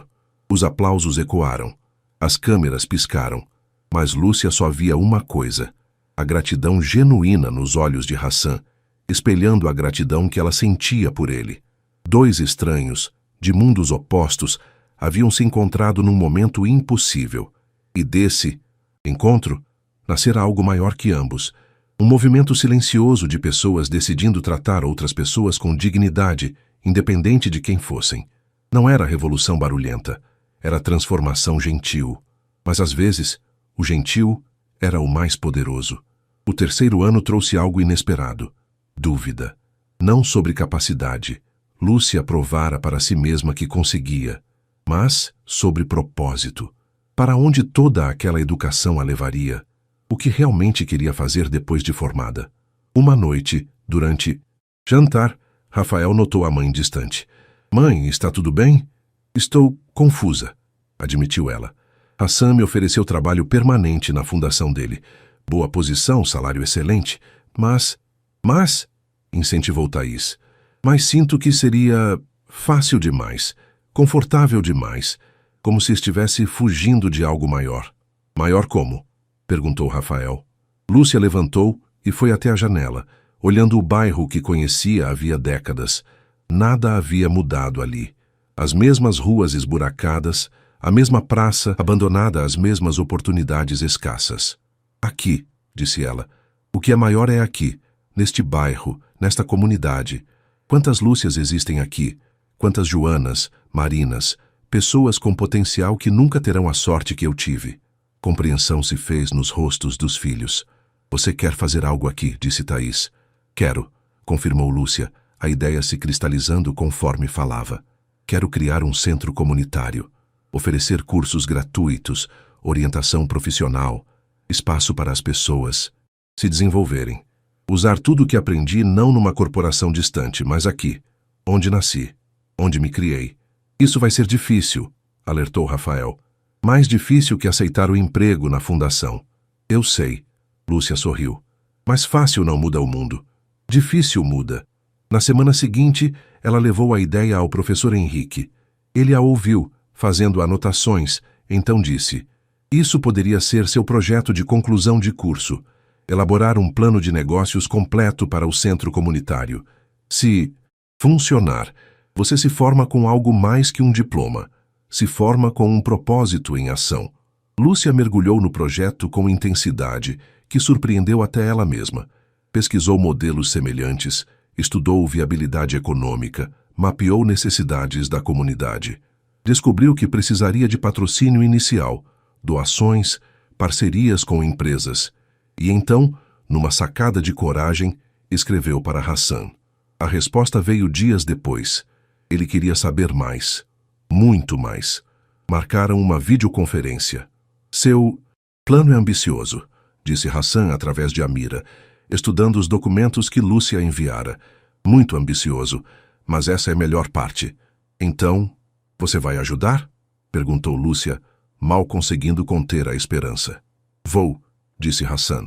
Os aplausos ecoaram. As câmeras piscaram. Mas Lúcia só via uma coisa: a gratidão genuína nos olhos de Hassan, espelhando a gratidão que ela sentia por ele. 2 estranhos, de mundos opostos, haviam se encontrado num momento impossível. E desse encontro nascera algo maior que ambos. Um movimento silencioso de pessoas decidindo tratar outras pessoas com dignidade, independente de quem fossem. Não era revolução barulhenta, era transformação gentil. Mas às vezes, o gentil era o mais poderoso. O 3º ano trouxe algo inesperado. Dúvida. Não sobre capacidade. Lúcia provara para si mesma que conseguia. Mas sobre propósito. Para onde toda aquela educação a levaria? O que realmente queria fazer depois de formada? Uma noite, durante jantar, Rafael notou a mãe distante. Mãe, está tudo bem? Estou confusa, admitiu ela. Hassan me ofereceu trabalho permanente na fundação dele. Boa posição, salário excelente. Mas, incentivou Thaís. Mas sinto que seria fácil demais, confortável demais, como se estivesse fugindo de algo maior. Maior como? Perguntou Rafael. Lúcia levantou e foi até a janela, olhando o bairro que conhecia havia décadas. Nada havia mudado ali. As mesmas ruas esburacadas, a mesma praça abandonada, as mesmas oportunidades escassas. Aqui, disse ela, o que é maior é aqui, neste bairro, nesta comunidade. Quantas Lúcias existem aqui? Quantas Joanas, Marinas, pessoas com potencial que nunca terão a sorte que eu tive. Compreensão se fez nos rostos dos filhos. Você quer fazer algo aqui, disse Thaís. Quero, confirmou Lúcia, a ideia se cristalizando conforme falava. Quero criar um centro comunitário, oferecer cursos gratuitos, orientação profissional, espaço para as pessoas se desenvolverem. Usar tudo o que aprendi não numa corporação distante, mas aqui, onde nasci, onde me criei. Isso vai ser difícil, alertou Rafael. Mais difícil que aceitar o emprego na fundação. Eu sei, Lúcia sorriu. Mas fácil não muda o mundo. Difícil muda. Na semana seguinte, ela levou a ideia ao professor Henrique. Ele a ouviu, fazendo anotações, então disse: Isso poderia ser seu projeto de conclusão de curso. elaborar um plano de negócios completo para o centro comunitário. Se funcionar, você se forma com algo mais que um diploma. Se forma com um propósito em ação. Lúcia mergulhou no projeto com intensidade, que surpreendeu até ela mesma. Pesquisou modelos semelhantes, estudou viabilidade econômica, mapeou necessidades da comunidade. Descobriu que precisaria de patrocínio inicial, doações, parcerias com empresas. E então, numa sacada de coragem, escreveu para Hassan. A resposta veio dias depois. Ele queria saber mais. Muito mais. Marcaram uma videoconferência. Seu plano é ambicioso, disse Hassan através de Amira, estudando os documentos que Lúcia enviara. Muito ambicioso, mas essa é a melhor parte. Então, você vai ajudar? Perguntou Lúcia, mal conseguindo conter a esperança. Vou, disse Hassan,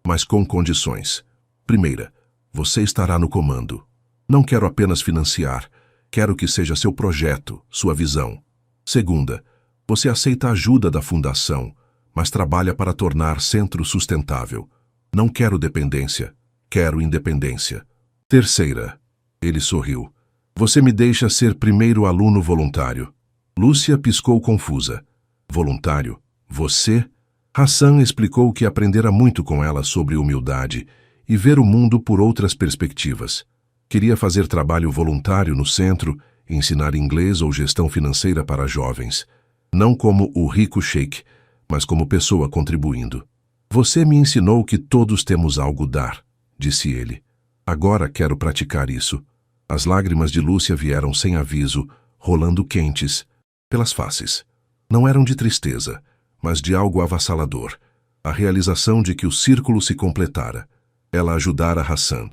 mas com condições. Primeira, você estará no comando. Não quero apenas financiar, quero que seja seu projeto, sua visão. Segunda, você aceita a ajuda da fundação, mas trabalha para tornar centro sustentável. Não quero dependência, quero independência. Terceira, ele sorriu. Você me deixa ser primeiro aluno voluntário. Lúcia piscou confusa. Voluntário? Você? Hassan explicou que aprendera muito com ela sobre humildade e ver o mundo por outras perspectivas. Queria fazer trabalho voluntário no centro, ensinar inglês ou gestão financeira para jovens. Não como o rico sheik, mas como pessoa contribuindo. Você me ensinou que todos temos algo a dar, disse ele. Agora quero praticar isso. As lágrimas de Lúcia vieram sem aviso, rolando quentes, pelas faces. Não eram de tristeza, mas de algo avassalador. A realização de que o círculo se completara. Ela ajudara Hassan.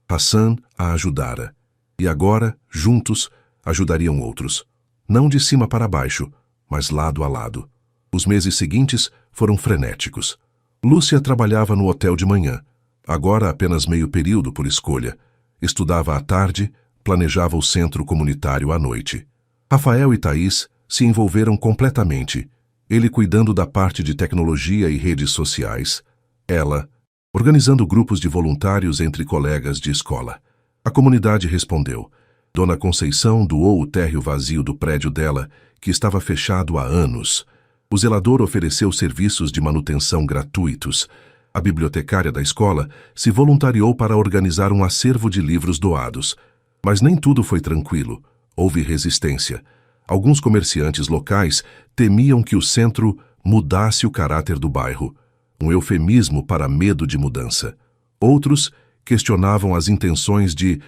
Hassan a ajudara. E agora, juntos, ajudariam outros. Não de cima para baixo, mas lado a lado. Os meses seguintes foram frenéticos. Lúcia trabalhava no hotel de manhã, agora apenas meio período por escolha. Estudava à tarde, planejava o centro comunitário à noite. Rafael e Thaís se envolveram completamente, ele cuidando da parte de tecnologia e redes sociais, ela organizando grupos de voluntários entre colegas de escola. A comunidade respondeu. Dona Conceição doou o térreo vazio do prédio dela, que estava fechado há anos. O zelador ofereceu serviços de manutenção gratuitos. A bibliotecária da escola se voluntariou para organizar um acervo de livros doados. Mas nem tudo foi tranquilo. Houve resistência. Alguns comerciantes locais temiam que o centro mudasse o caráter do bairro, um eufemismo para medo de mudança. Outros questionavam as intenções de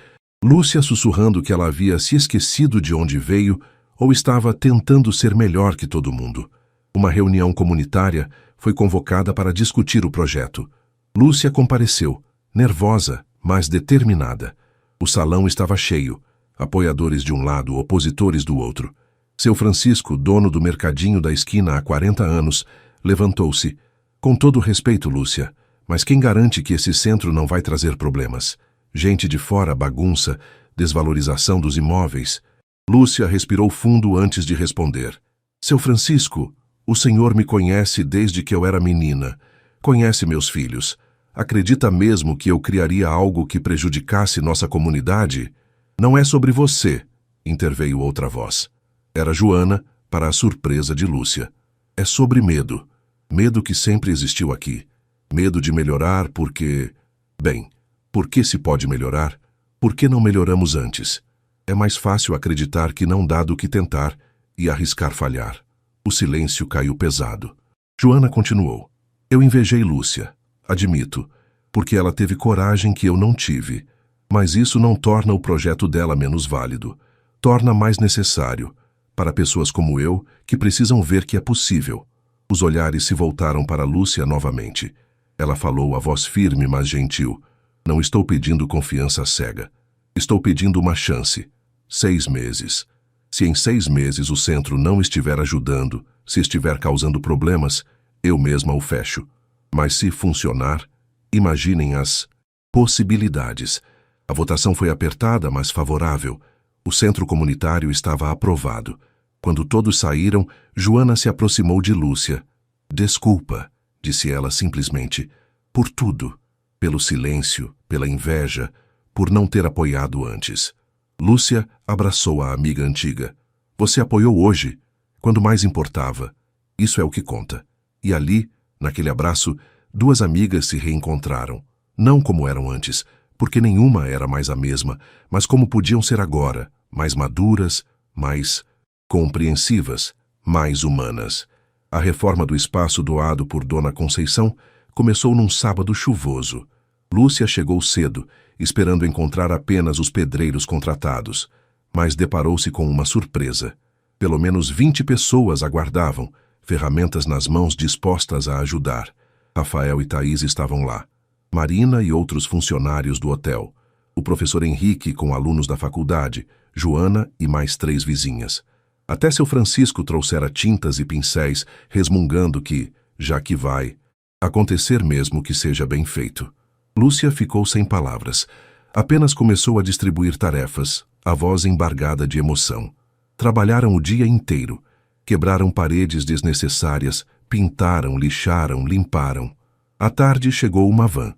Lúcia, sussurrando que ela havia se esquecido de onde veio ou estava tentando ser melhor que todo mundo. Uma reunião comunitária foi convocada para discutir o projeto. Lúcia compareceu, nervosa, mas determinada. O salão estava cheio, apoiadores de um lado, opositores do outro. Seu Francisco, dono do mercadinho da esquina há 40 anos, levantou-se. Com todo respeito, Lúcia, mas quem garante que esse centro não vai trazer problemas? Gente de fora, bagunça, desvalorização dos imóveis. Lúcia respirou fundo antes de responder. Seu Francisco, o senhor me conhece desde que eu era menina. Conhece meus filhos. Acredita mesmo que eu criaria algo que prejudicasse nossa comunidade? Não é sobre você, interveio outra voz. Era Joana, para a surpresa de Lúcia. É sobre medo. Medo que sempre existiu aqui. Medo de melhorar porque... Bem, por que se pode melhorar? Por que não melhoramos antes? É mais fácil acreditar que não dá do que tentar e arriscar falhar. O silêncio caiu pesado. Joana continuou. Eu invejei Lúcia, admito, porque ela teve coragem que eu não tive. Mas isso não torna o projeto dela menos válido. Torna mais necessário, para pessoas como eu, que precisam ver que é possível. Os olhares se voltaram para Lúcia novamente. Ela falou a voz firme, mas gentil. Não estou pedindo confiança cega. Estou pedindo uma chance. 6 meses. Se em 6 meses o centro não estiver ajudando, se estiver causando problemas, eu mesma o fecho. Mas se funcionar, imaginem as possibilidades. A votação foi apertada, mas favorável. O centro comunitário estava aprovado. Quando todos saíram, Joana se aproximou de Lúcia. Desculpa, disse ela simplesmente, por tudo. pelo silêncio, pela inveja, por não ter apoiado antes. Lúcia abraçou a amiga antiga. Você apoiou hoje, quando mais importava. Isso é o que conta. E ali, naquele abraço, duas amigas se reencontraram. Não como eram antes, porque nenhuma era mais a mesma, mas como podiam ser agora, mais maduras, mais compreensivas, mais humanas. A reforma do espaço doado por Dona Conceição começou num sábado chuvoso. Lúcia chegou cedo, esperando encontrar apenas os pedreiros contratados, mas deparou-se com uma surpresa. Pelo menos 20 pessoas aguardavam, ferramentas nas mãos dispostas a ajudar. Rafael e Thaís estavam lá. Marina e outros funcionários do hotel. O professor Henrique com alunos da faculdade, Joana e mais 3 vizinhas. Até seu Francisco trouxera tintas e pincéis, resmungando que, já que vai, acontecer mesmo que seja bem feito. Lúcia ficou sem palavras. Apenas começou a distribuir tarefas, a voz embargada de emoção. Trabalharam o dia inteiro. Quebraram paredes desnecessárias, pintaram, lixaram, limparam. À tarde chegou uma van.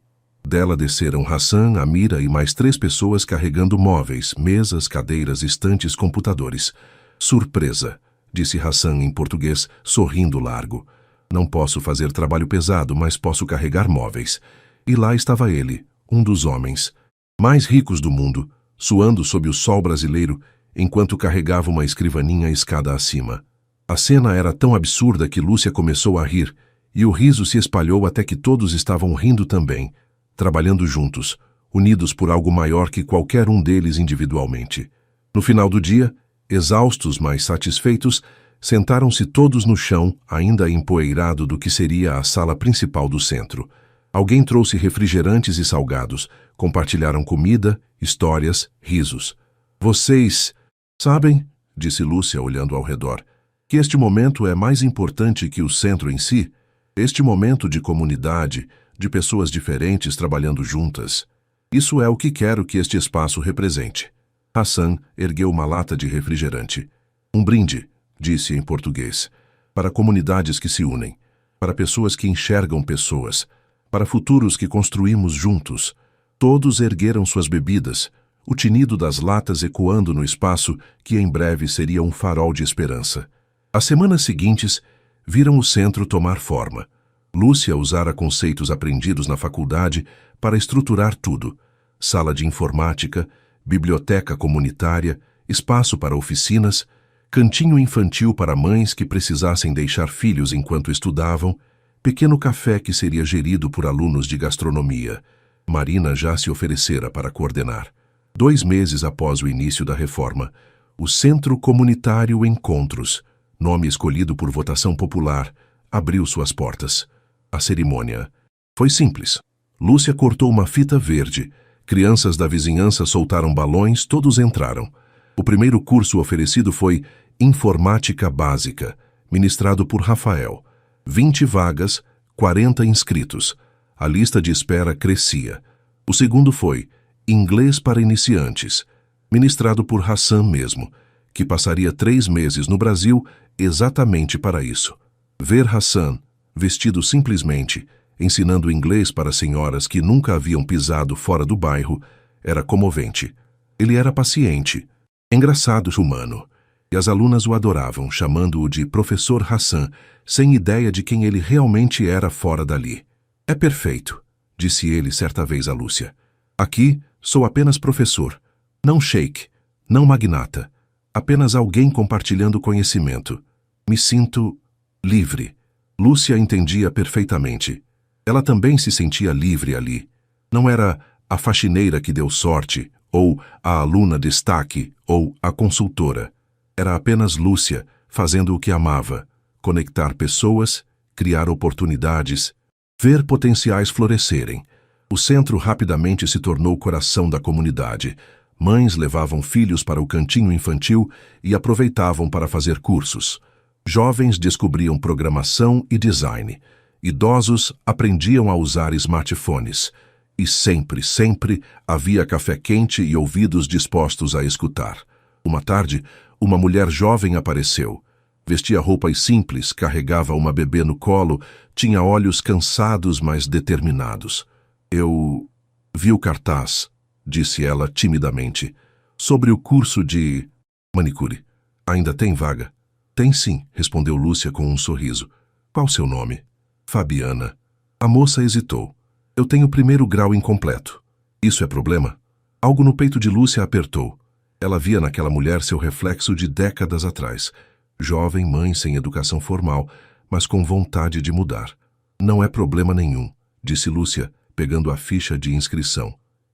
Dela desceram Hassan, Amira e mais 3 pessoas carregando móveis, mesas, cadeiras, estantes, computadores. Surpresa, disse Hassan em português, sorrindo largo. Não posso fazer trabalho pesado, mas posso carregar móveis. E lá estava ele, um dos homens mais ricos do mundo, suando sob o sol brasileiro, enquanto carregava uma escrivaninha escada acima. A cena era tão absurda que Lúcia começou a rir, e o riso se espalhou até que todos estavam rindo também, trabalhando juntos, unidos por algo maior que qualquer um deles individualmente. No final do dia, exaustos, mas satisfeitos, sentaram-se todos no chão, ainda empoeirado do que seria a sala principal do centro. Alguém trouxe refrigerantes e salgados, compartilharam comida, histórias, risos. Vocês sabem, disse Lúcia olhando ao redor, que este momento é mais importante que o centro em si? Este momento de comunidade, de pessoas diferentes trabalhando juntas. Isso é o que quero que este espaço represente. Hassan ergueu uma lata de refrigerante. Um brinde, disse em português, para comunidades que se unem, para pessoas que enxergam pessoas, para futuros que construímos juntos. Todos ergueram suas bebidas, o tinido das latas ecoando no espaço que em breve seria um farol de esperança. As semanas seguintes viram o centro tomar forma. Lúcia usara conceitos aprendidos na faculdade para estruturar tudo: sala de informática, biblioteca comunitária, espaço para oficinas, cantinho infantil para mães que precisassem deixar filhos enquanto estudavam, pequeno café que seria gerido por alunos de gastronomia. Marina já se oferecera para coordenar. 2 meses após o início da reforma, o Centro Comunitário Encontros, nome escolhido por votação popular, abriu suas portas. A cerimônia foi simples. Lúcia cortou uma fita verde. Crianças da vizinhança soltaram balões, todos entraram. O primeiro curso oferecido foi Informática Básica, ministrado por Rafael. 20 vagas, 40 inscritos. A lista de espera crescia. O segundo foi Inglês para Iniciantes, ministrado por Hassan mesmo, que passaria 3 meses no Brasil exatamente para isso. Ver Hassan, vestido simplesmente, ensinando inglês para senhoras que nunca haviam pisado fora do bairro, era comovente. Ele era paciente, engraçado, humano, e as alunas o adoravam, chamando-o de Professor Hassan, sem ideia de quem ele realmente era fora dali. É perfeito, disse ele certa vez a Lúcia. Aqui sou apenas professor, não sheik, não magnata, apenas alguém compartilhando conhecimento. Me sinto livre. Lúcia entendia perfeitamente. Ela também se sentia livre ali. Não era a faxineira que deu sorte, ou a aluna destaque, ou a consultora. Era apenas Lúcia, fazendo o que amava: conectar pessoas, criar oportunidades, ver potenciais florescerem. O centro rapidamente se tornou o coração da comunidade. Mães levavam filhos para o cantinho infantil e aproveitavam para fazer cursos. Jovens descobriam programação e design. Idosos aprendiam a usar smartphones. E sempre, sempre havia café quente e ouvidos dispostos a escutar. Uma tarde, uma mulher jovem apareceu. Vestia roupas simples, carregava uma bebê no colo, tinha olhos cansados, mas determinados. Eu vi o cartaz, disse ela timidamente, sobre o curso de manicure. Ainda tem vaga? Tem sim, respondeu Lúcia com um sorriso. Qual seu nome? Fabiana. A moça hesitou. Eu tenho 1º grau incompleto. Isso é problema? Algo no peito de Lúcia apertou. Ela via naquela mulher seu reflexo de décadas atrás. Jovem mãe sem educação formal, mas com vontade de mudar. Não é problema nenhum, disse Lúcia, pegando a ficha de inscrição.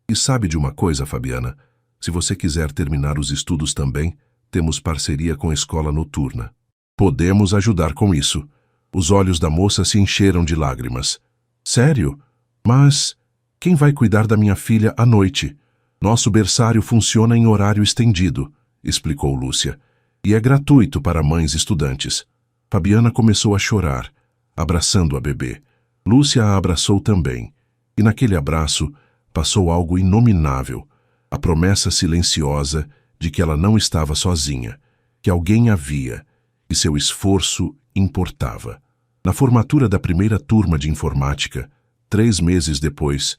E sabe de uma coisa, Fabiana? Se você quiser terminar os estudos também, temos parceria com a escola noturna. Podemos ajudar com isso. Os olhos da moça se encheram de lágrimas. Sério? Mas quem vai cuidar da minha filha à noite? Nosso berçário funciona em horário estendido, explicou Lúcia, e é gratuito para mães estudantes. Fabiana começou a chorar, abraçando a bebê. Lúcia a abraçou também, e naquele abraço passou algo inominável, a promessa silenciosa de que ela não estava sozinha, que alguém a via, e seu esforço importava. Na formatura da 1ª turma de informática, 3 meses depois,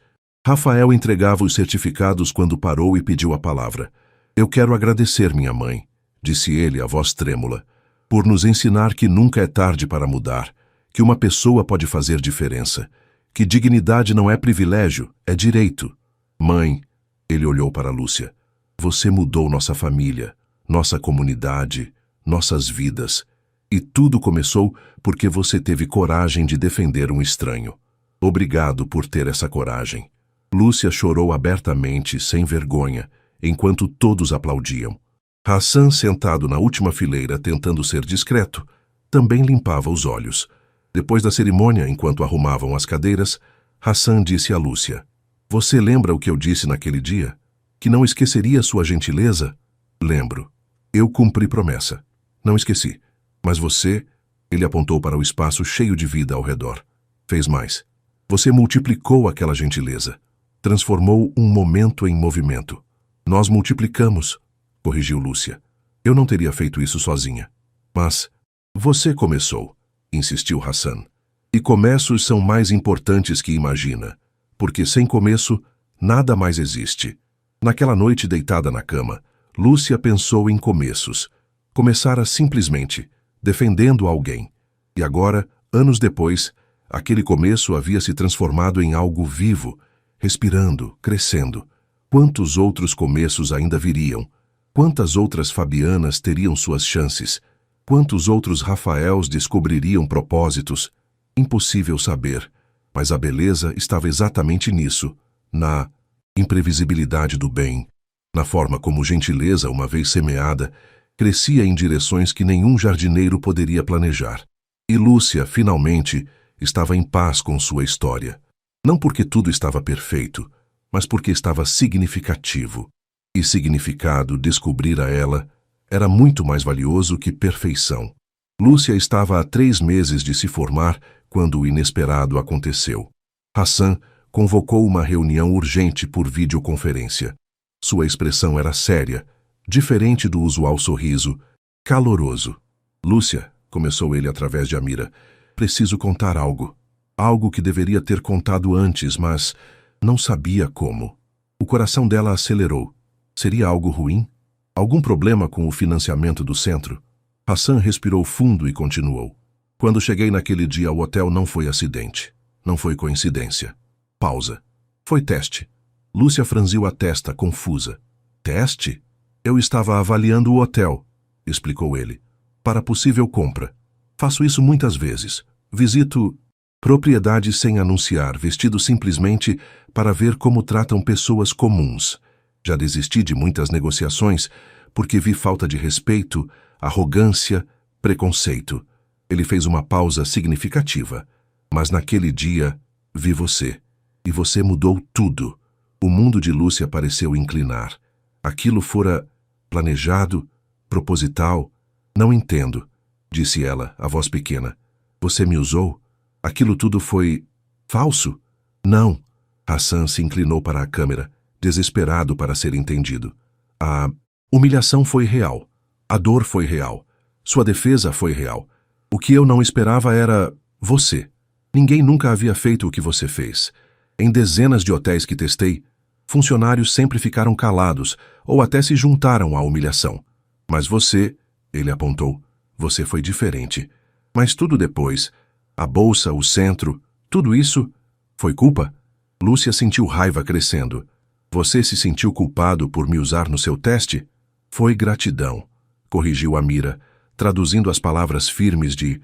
Rafael entregava os certificados quando parou e pediu a palavra. Eu quero agradecer minha mãe, disse ele, a voz trêmula, por nos ensinar que nunca é tarde para mudar, que uma pessoa pode fazer diferença, que dignidade não é privilégio, é direito. Mãe, ele olhou para Lúcia, você mudou nossa família, nossa comunidade, nossas vidas. E tudo começou porque você teve coragem de defender um estranho. Obrigado por ter essa coragem. Lúcia chorou abertamente, sem vergonha, enquanto todos aplaudiam. Hassan, sentado na última fileira tentando ser discreto, também limpava os olhos. Depois da cerimônia, enquanto arrumavam as cadeiras, Hassan disse a Lúcia, você lembra o que eu disse naquele dia? Que não esqueceria sua gentileza? Lembro. Eu cumpri promessa. Não esqueci. Mas você, ele apontou para o espaço cheio de vida ao redor, fez mais. Você multiplicou aquela gentileza. Transformou um momento em movimento. Nós multiplicamos, corrigiu Lúcia. Eu não teria feito isso sozinha. Mas você começou, insistiu Hassan. E começos são mais importantes que imagina, porque sem começo, nada mais existe. Naquela noite deitada na cama, Lúcia pensou em começos. Começara simplesmente, defendendo alguém. E agora, anos depois, aquele começo havia se transformado em algo vivo, respirando, crescendo. Quantos outros começos ainda viriam? Quantas outras Fabianas teriam suas chances? Quantos outros Rafaels descobririam propósitos? Impossível saber, mas a beleza estava exatamente nisso, na imprevisibilidade do bem, na forma como gentileza, uma vez semeada, crescia em direções que nenhum jardineiro poderia planejar. E Lúcia, finalmente, estava em paz com sua história. Não porque tudo estava perfeito, mas porque estava significativo. E significado, descobrir a ela, era muito mais valioso que perfeição. Lúcia estava há 3 meses de se formar quando o inesperado aconteceu. Hassan convocou uma reunião urgente por videoconferência. Sua expressão era séria, diferente do usual sorriso, caloroso. Lúcia, começou ele através de Amira, preciso contar algo. Algo que deveria ter contado antes, mas não sabia como. O coração dela acelerou. Seria algo ruim? Algum problema com o financiamento do centro? Hassan respirou fundo e continuou. Quando cheguei naquele dia ao hotel não foi acidente. Não foi coincidência. Pausa. Foi teste. Lúcia franziu a testa, confusa. Teste? Eu estava avaliando o hotel, explicou ele, para possível compra. Faço isso muitas vezes. Visito propriedades sem anunciar, vestido simplesmente para ver como tratam pessoas comuns. Já desisti de muitas negociações porque vi falta de respeito, arrogância, preconceito. Ele fez uma pausa significativa. Mas naquele dia, vi você. E você mudou tudo. O mundo de Lúcia pareceu inclinar. Aquilo fora planejado, proposital. Não entendo, disse ela, a voz pequena. Você me usou? Aquilo tudo foi falso? Não. Hassan se inclinou para a câmera, desesperado para ser entendido. A humilhação foi real. A dor foi real. Sua defesa foi real. O que eu não esperava era você. Ninguém nunca havia feito o que você fez. Em dezenas de hotéis que testei, funcionários sempre ficaram calados ou até se juntaram à humilhação. Mas você, ele apontou, você foi diferente. Mas tudo depois, a bolsa, o centro, tudo isso, foi culpa? Lúcia sentiu raiva crescendo. Você se sentiu culpado por me usar no seu teste? Foi gratidão, corrigiu Amira, traduzindo as palavras firmes de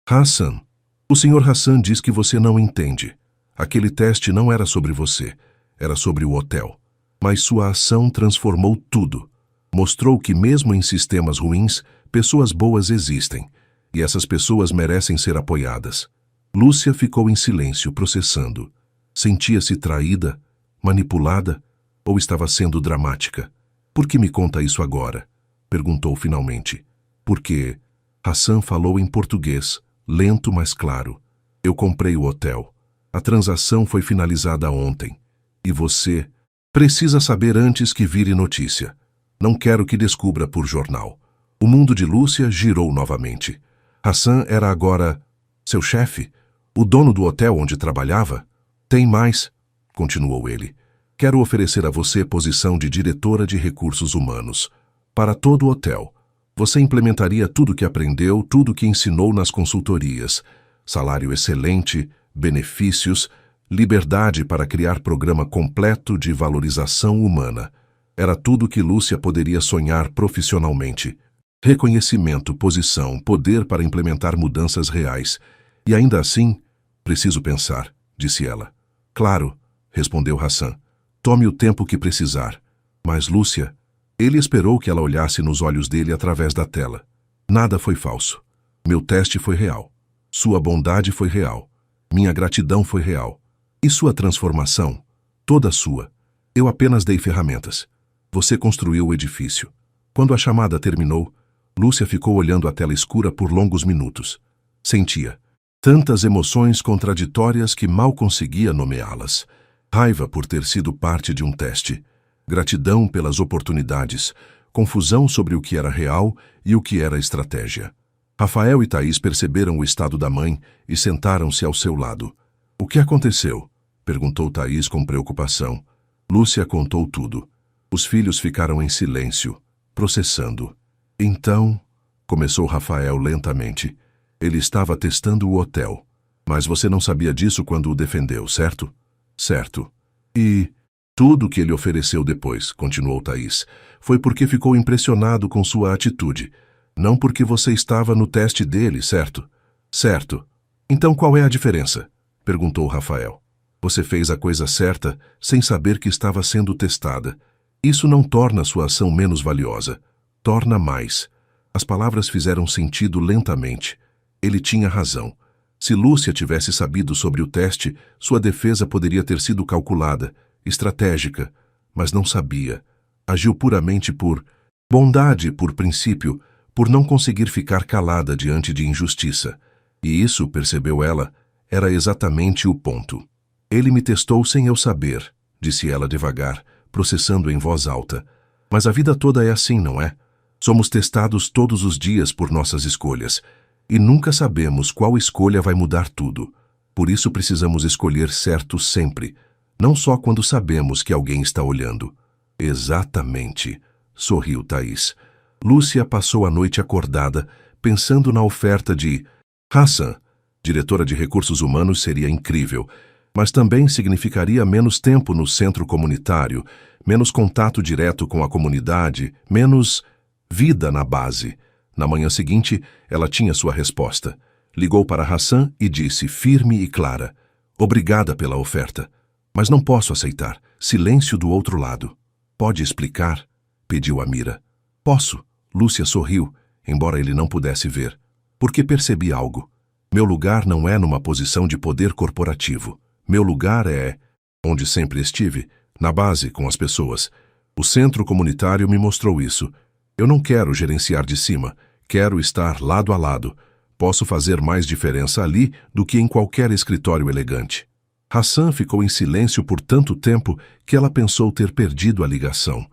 Hassan. O Sr. Hassan diz que você não entende. Aquele teste não era sobre você, era sobre o hotel. Mas sua ação transformou tudo. Mostrou que mesmo em sistemas ruins, pessoas boas existem. E essas pessoas merecem ser apoiadas. Lúcia ficou em silêncio, processando. Sentia-se traída, manipulada, ou estava sendo dramática? Por que me conta isso agora? Perguntou finalmente. Porque Hassan falou em português, lento mas claro. Eu comprei o hotel. A transação foi finalizada ontem. E você precisa saber antes que vire notícia. Não quero que descubra por jornal. O mundo de Lúcia girou novamente. Hassan era agora seu chefe? O dono do hotel onde trabalhava? Tem mais, continuou ele. Quero oferecer a você posição de diretora de recursos humanos. Para todo o hotel. Você implementaria tudo que aprendeu, tudo que ensinou nas consultorias. Salário excelente, benefícios, liberdade para criar programa completo de valorização humana. Era tudo que Lúcia poderia sonhar profissionalmente. Reconhecimento, posição, poder para implementar mudanças reais. E ainda assim, preciso pensar, disse ela. Claro, respondeu Hassan. Tome o tempo que precisar. Mas Lúcia, ele esperou que ela olhasse nos olhos dele através da tela. Nada foi falso. Meu teste foi real. Sua bondade foi real. Minha gratidão foi real. E sua transformação? Toda sua. Eu apenas dei ferramentas. Você construiu o edifício. Quando a chamada terminou, Lúcia ficou olhando a tela escura por longos minutos. Sentia tantas emoções contraditórias que mal conseguia nomeá-las. Raiva por ter sido parte de um teste. Gratidão pelas oportunidades. Confusão sobre o que era real e o que era estratégia. Rafael e Thaís perceberam o estado da mãe e sentaram-se ao seu lado. O que aconteceu? Perguntou Thaís com preocupação. Lúcia contou tudo. Os filhos ficaram em silêncio, processando. Então, começou Rafael lentamente, ele estava testando o hotel. Mas você não sabia disso quando o defendeu, certo? Certo. E tudo que ele ofereceu depois, continuou Thaís, foi porque ficou impressionado com sua atitude. Não porque você estava no teste dele, certo? Certo. Então qual é a diferença? Perguntou Rafael. Você fez a coisa certa sem saber que estava sendo testada. Isso não torna sua ação menos valiosa. Torna mais. As palavras fizeram sentido lentamente. Ele tinha razão. Se Lúcia tivesse sabido sobre o teste, sua defesa poderia ter sido calculada, estratégica, mas não sabia. Agiu puramente por bondade, por princípio, por não conseguir ficar calada diante de injustiça. E isso, percebeu ela, era exatamente o ponto. Ele me testou sem eu saber, disse ela devagar, processando em voz alta. Mas a vida toda é assim, não é? Somos testados todos os dias por nossas escolhas. E nunca sabemos qual escolha vai mudar tudo. Por isso precisamos escolher certo sempre, não só quando sabemos que alguém está olhando. Exatamente, sorriu Thaís. Lúcia passou a noite acordada, pensando na oferta de Hassan. Diretora de recursos humanos seria incrível, mas também significaria menos tempo no centro comunitário, menos contato direto com a comunidade, menos vida na base. Na manhã seguinte, ela tinha sua resposta. Ligou para Hassan e disse, firme e clara, obrigada pela oferta, mas não posso aceitar. Silêncio do outro lado. Pode explicar? Pediu Amira. Posso. Lúcia sorriu, embora ele não pudesse ver. Porque percebi algo. Meu lugar não é numa posição de poder corporativo. Meu lugar é, onde sempre estive, na base com as pessoas. O centro comunitário me mostrou isso. Eu não quero gerenciar de cima. Quero estar lado a lado. Posso fazer mais diferença ali do que em qualquer escritório elegante. Hassan ficou em silêncio por tanto tempo que ela pensou ter perdido a ligação.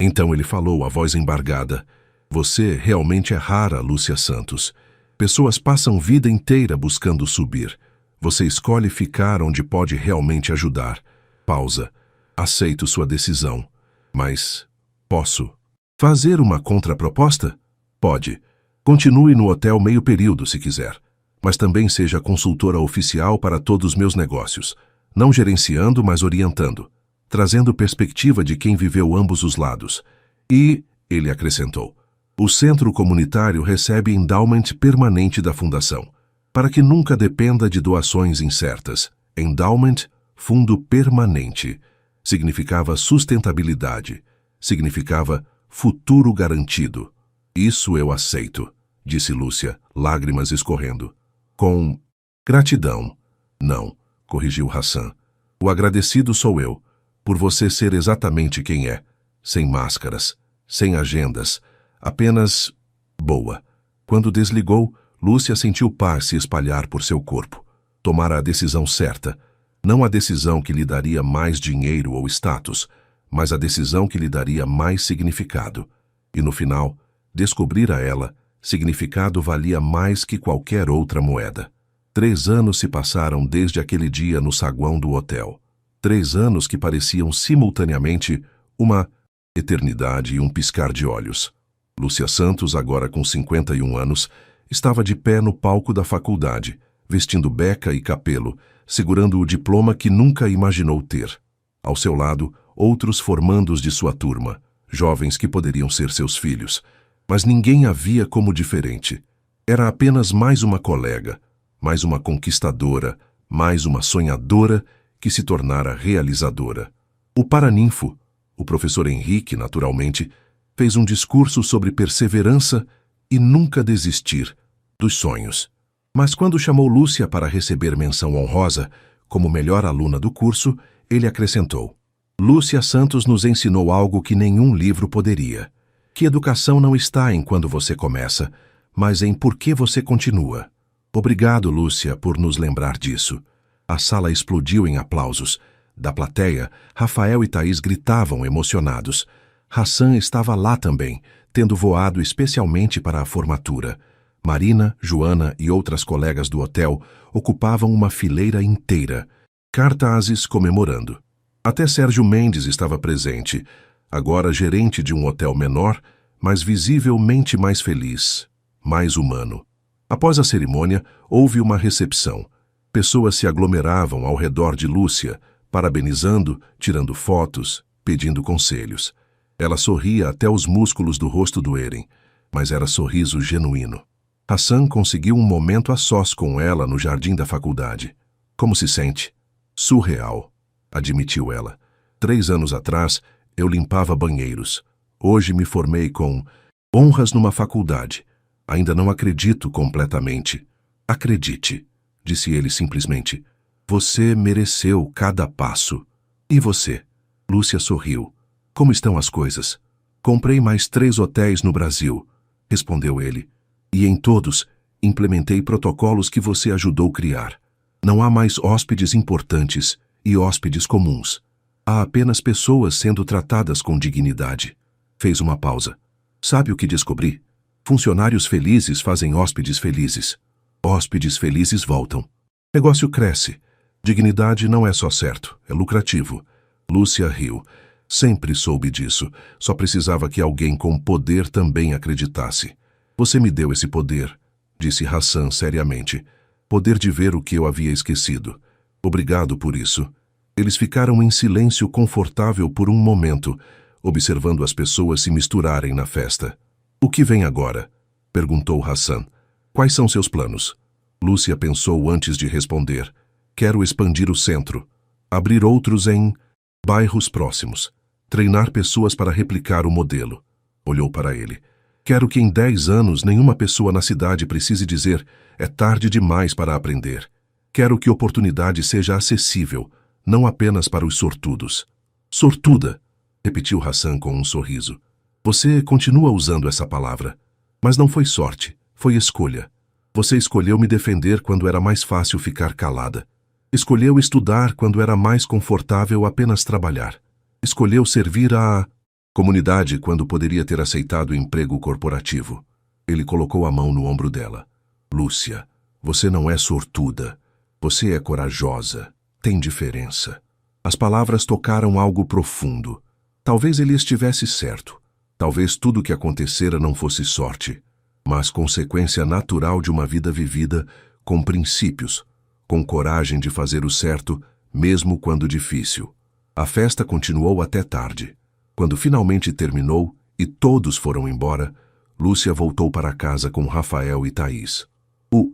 Então ele falou, a voz embargada. Você realmente é rara, Lúcia Santos. Pessoas passam vida inteira buscando subir. Você escolhe ficar onde pode realmente ajudar. Pausa. Aceito sua decisão. Mas posso fazer uma contraproposta? Pode. Continue no hotel meio período se quiser. Mas também seja consultora oficial para todos os meus negócios. Não gerenciando, mas orientando. Trazendo perspectiva de quem viveu ambos os lados. E, ele acrescentou, o centro comunitário recebe endowment permanente da fundação, para que nunca dependa de doações incertas. Endowment, fundo permanente, significava sustentabilidade, significava futuro garantido. Isso eu aceito, disse Lúcia, lágrimas escorrendo. Com gratidão. Não, corrigiu Hassan. O agradecido sou eu, por você ser exatamente quem é, sem máscaras, sem agendas, apenas boa. Quando desligou, Lúcia sentiu paz se espalhar por seu corpo. Tomara a decisão certa, não a decisão que lhe daria mais dinheiro ou status, mas a decisão que lhe daria mais significado. E no final, descobrir a ela, significado valia mais que qualquer outra moeda. 3 anos se passaram desde aquele dia no saguão do hotel. 3 anos que pareciam simultaneamente uma eternidade e um piscar de olhos. Lúcia Santos, agora com 51 anos, estava de pé no palco da faculdade, vestindo beca e capelo, segurando o diploma que nunca imaginou ter. Ao seu lado, outros formandos de sua turma, jovens que poderiam ser seus filhos. Mas ninguém a via como diferente. Era apenas mais uma colega, mais uma conquistadora, mais uma sonhadora que se tornara realizadora. O paraninfo, o professor Henrique, naturalmente, fez um discurso sobre perseverança e nunca desistir dos sonhos. Mas quando chamou Lúcia para receber menção honrosa como melhor aluna do curso, ele acrescentou: Lúcia Santos nos ensinou algo que nenhum livro poderia. Que educação não está em quando você começa, mas em por que você continua. Obrigado, Lúcia, por nos lembrar disso. A sala explodiu em aplausos. Da plateia, Rafael e Thaís gritavam emocionados. Hassan estava lá também, tendo voado especialmente para a formatura. Marina, Joana e outras colegas do hotel ocupavam uma fileira inteira, cartazes comemorando. Até Sérgio Mendes estava presente, agora gerente de um hotel menor, mas visivelmente mais feliz, mais humano. Após a cerimônia, houve uma recepção. Pessoas se aglomeravam ao redor de Lúcia, parabenizando, tirando fotos, pedindo conselhos. Ela sorria até os músculos do rosto doerem, mas era sorriso genuíno. Hassan conseguiu um momento a sós com ela no jardim da faculdade. Como se sente? Surreal, admitiu ela. 3 anos atrás, eu limpava banheiros. Hoje me formei com honras numa faculdade. Ainda não acredito completamente. Acredite, disse ele simplesmente. Você mereceu cada passo. E você? Lúcia sorriu. Como estão as coisas? Comprei mais 3 hotéis no Brasil, respondeu ele. E em todos, implementei protocolos que você ajudou a criar. Não há mais hóspedes importantes e hóspedes comuns. Há apenas pessoas sendo tratadas com dignidade. Fez uma pausa. Sabe o que descobri? Funcionários felizes fazem hóspedes felizes. Hóspedes felizes voltam. Negócio cresce. Dignidade não é só certo, é lucrativo. Lúcia riu. Sempre soube disso. Só precisava que alguém com poder também acreditasse. Você me deu esse poder, disse Hassan seriamente. Poder de ver o que eu havia esquecido. Obrigado por isso. Eles ficaram em silêncio confortável por um momento, observando as pessoas se misturarem na festa. O que vem agora? Perguntou Hassan. Quais são seus planos? Lúcia pensou antes de responder. Quero expandir o centro. Abrir outros em bairros próximos. Treinar pessoas para replicar o modelo. Olhou para ele. Quero que em 10 anos nenhuma pessoa na cidade precise dizer é tarde demais para aprender. Quero que oportunidade seja acessível, não apenas para os sortudos. Sortuda, repetiu Hassan com um sorriso. Você continua usando essa palavra. Mas não foi sorte, foi escolha. Você escolheu me defender quando era mais fácil ficar calada. Escolheu estudar quando era mais confortável apenas trabalhar. Escolheu servir à comunidade quando poderia ter aceitado o emprego corporativo. Ele colocou a mão no ombro dela. Lúcia, você não é sortuda. Você é corajosa. Tem diferença. As palavras tocaram algo profundo. Talvez ele estivesse certo. Talvez tudo o que acontecera não fosse sorte, mas consequência natural de uma vida vivida com princípios, com coragem de fazer o certo, mesmo quando difícil. A festa continuou até tarde. Quando finalmente terminou e todos foram embora, Lúcia voltou para casa com Rafael e Thaís. O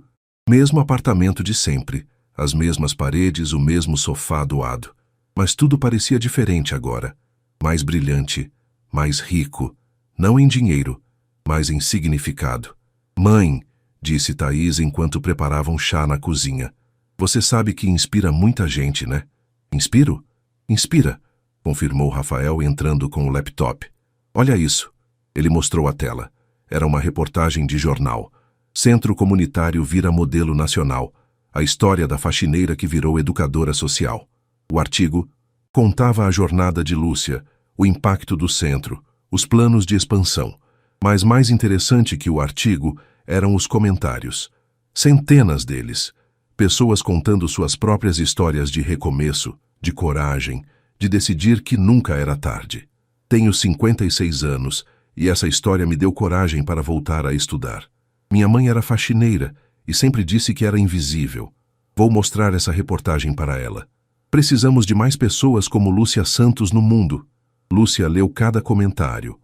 mesmo apartamento de sempre, as mesmas paredes, o mesmo sofá doado. Mas tudo parecia diferente agora. Mais brilhante, mais rico, não em dinheiro, mas em significado. Mãe, disse Thaís enquanto preparavam chá na cozinha. Você sabe que inspira muita gente, né? Inspiro? Inspira, confirmou Rafael entrando com o laptop. Olha isso. Ele mostrou a tela. Era uma reportagem de jornal. Centro Comunitário vira modelo nacional. A história da faxineira que virou educadora social. O artigo contava a jornada de Lúcia, o impacto do centro, os planos de expansão. Mas mais interessante que o artigo eram os comentários. Centenas deles. Pessoas contando suas próprias histórias de recomeço, de coragem, de decidir que nunca era tarde. Tenho 56 anos e essa história me deu coragem para voltar a estudar. Minha mãe era faxineira e sempre disse que era invisível. Vou mostrar essa reportagem para ela. Precisamos de mais pessoas como Lúcia Santos no mundo. Lúcia leu cada comentário.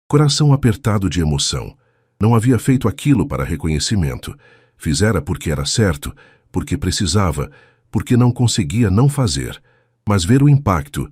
Coração apertado de emoção. Não havia feito aquilo para reconhecimento. Fizera porque era certo, porque precisava, porque não conseguia não fazer. Mas ver o impacto,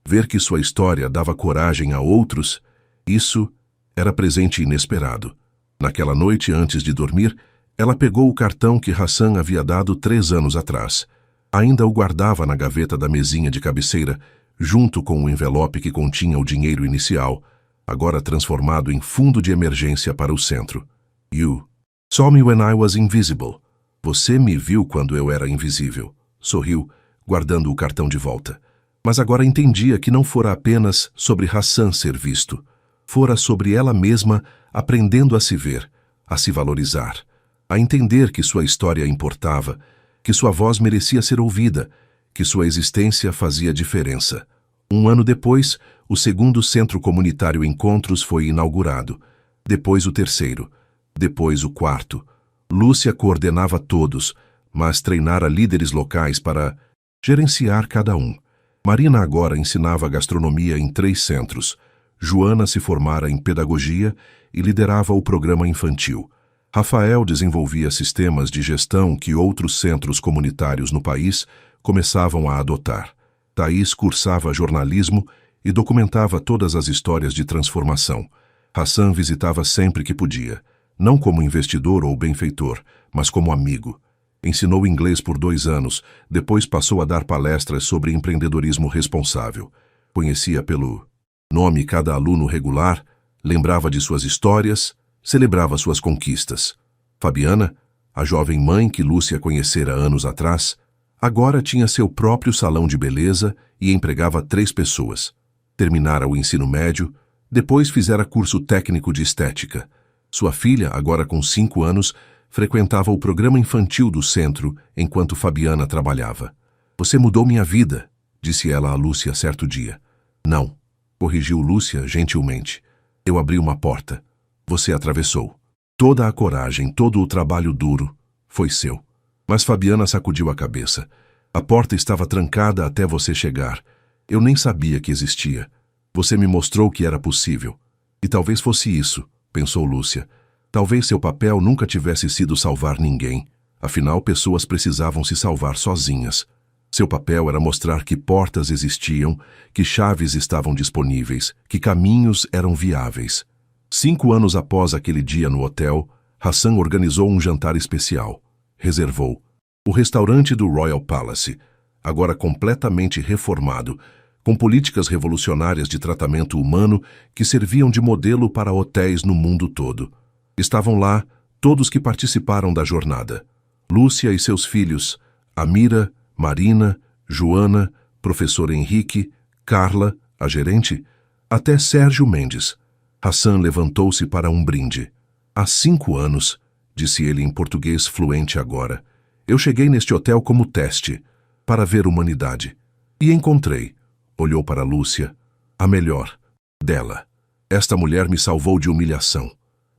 ver que sua história dava coragem a outros, isso era presente inesperado. Naquela noite, antes de dormir, ela pegou o cartão que Hassan havia dado 3 anos atrás. Ainda o guardava na gaveta da mesinha de cabeceira, junto com o envelope que continha o dinheiro inicial, agora transformado em fundo de emergência para o centro. You saw me when I was invisible. Você me viu quando eu era invisível. Sorriu, guardando o cartão de volta. Mas agora entendia que não fora apenas sobre Hassan ser visto. Fora sobre ela mesma aprendendo a se ver, a se valorizar, a entender que sua história importava, que sua voz merecia ser ouvida, que sua existência fazia diferença. 1 ano depois, o 2º Centro Comunitário Encontros foi inaugurado. Depois o 3º. Depois o 4º. Lúcia coordenava todos, mas treinara líderes locais para gerenciar cada um. Marina agora ensinava gastronomia em 3 centros. Joana se formara em pedagogia e liderava o programa infantil. Rafael desenvolvia sistemas de gestão que outros centros comunitários no país começavam a adotar. Thaís cursava jornalismo e documentava todas as histórias de transformação. Hassan visitava sempre que podia, não como investidor ou benfeitor, mas como amigo. Ensinou inglês por 2 anos, depois passou a dar palestras sobre empreendedorismo responsável. Conhecia pelo nome cada aluno regular, lembrava de suas histórias, celebrava suas conquistas. Fabiana, a jovem mãe que Lúcia conhecera anos atrás, agora tinha seu próprio salão de beleza e empregava 3 pessoas. Terminara o ensino médio, depois fizera curso técnico de estética. Sua filha, agora com 5 anos, frequentava o programa infantil do centro enquanto Fabiana trabalhava. Você mudou minha vida, disse ela a Lúcia certo dia. Não, corrigiu Lúcia gentilmente. Eu abri uma porta. Você atravessou. Toda a coragem, todo o trabalho duro foi seu. Mas Fabiana sacudiu a cabeça. A porta estava trancada até você chegar. Eu nem sabia que existia. Você me mostrou que era possível. E talvez fosse isso, pensou Lúcia. Talvez seu papel nunca tivesse sido salvar ninguém. Afinal, pessoas precisavam se salvar sozinhas. Seu papel era mostrar que portas existiam, que chaves estavam disponíveis, que caminhos eram viáveis. 5 anos após aquele dia no hotel, Hassan organizou um jantar especial. Reservou. O restaurante do Royal Palace, agora completamente reformado, com políticas revolucionárias de tratamento humano que serviam de modelo para hotéis no mundo todo. Estavam lá todos que participaram da jornada. Lúcia e seus filhos, Amira, Marina, Joana, professor Henrique, Carla, a gerente, até Sérgio Mendes. Hassan levantou-se para um brinde. Há 5 anos, disse ele em português fluente agora, eu cheguei neste hotel como teste, para ver humanidade. E encontrei. Olhou para Lúcia. A melhor dela. Esta mulher me salvou de humilhação.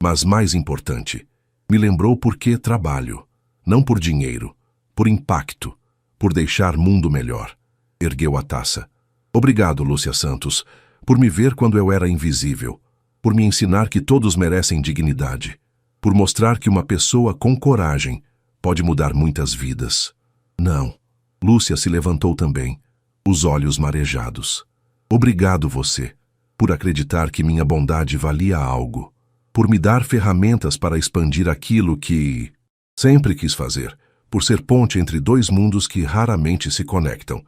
Mas mais importante, me lembrou por que trabalho. Não por dinheiro, por impacto, por deixar mundo melhor. Ergueu a taça. Obrigado, Lúcia Santos, por me ver quando eu era invisível, por me ensinar que todos merecem dignidade, por mostrar que uma pessoa com coragem pode mudar muitas vidas. Não. Lúcia se levantou também, os olhos marejados. Obrigado você, por acreditar que minha bondade valia algo, por me dar ferramentas para expandir aquilo que sempre quis fazer, por ser ponte entre dois mundos que raramente se conectam.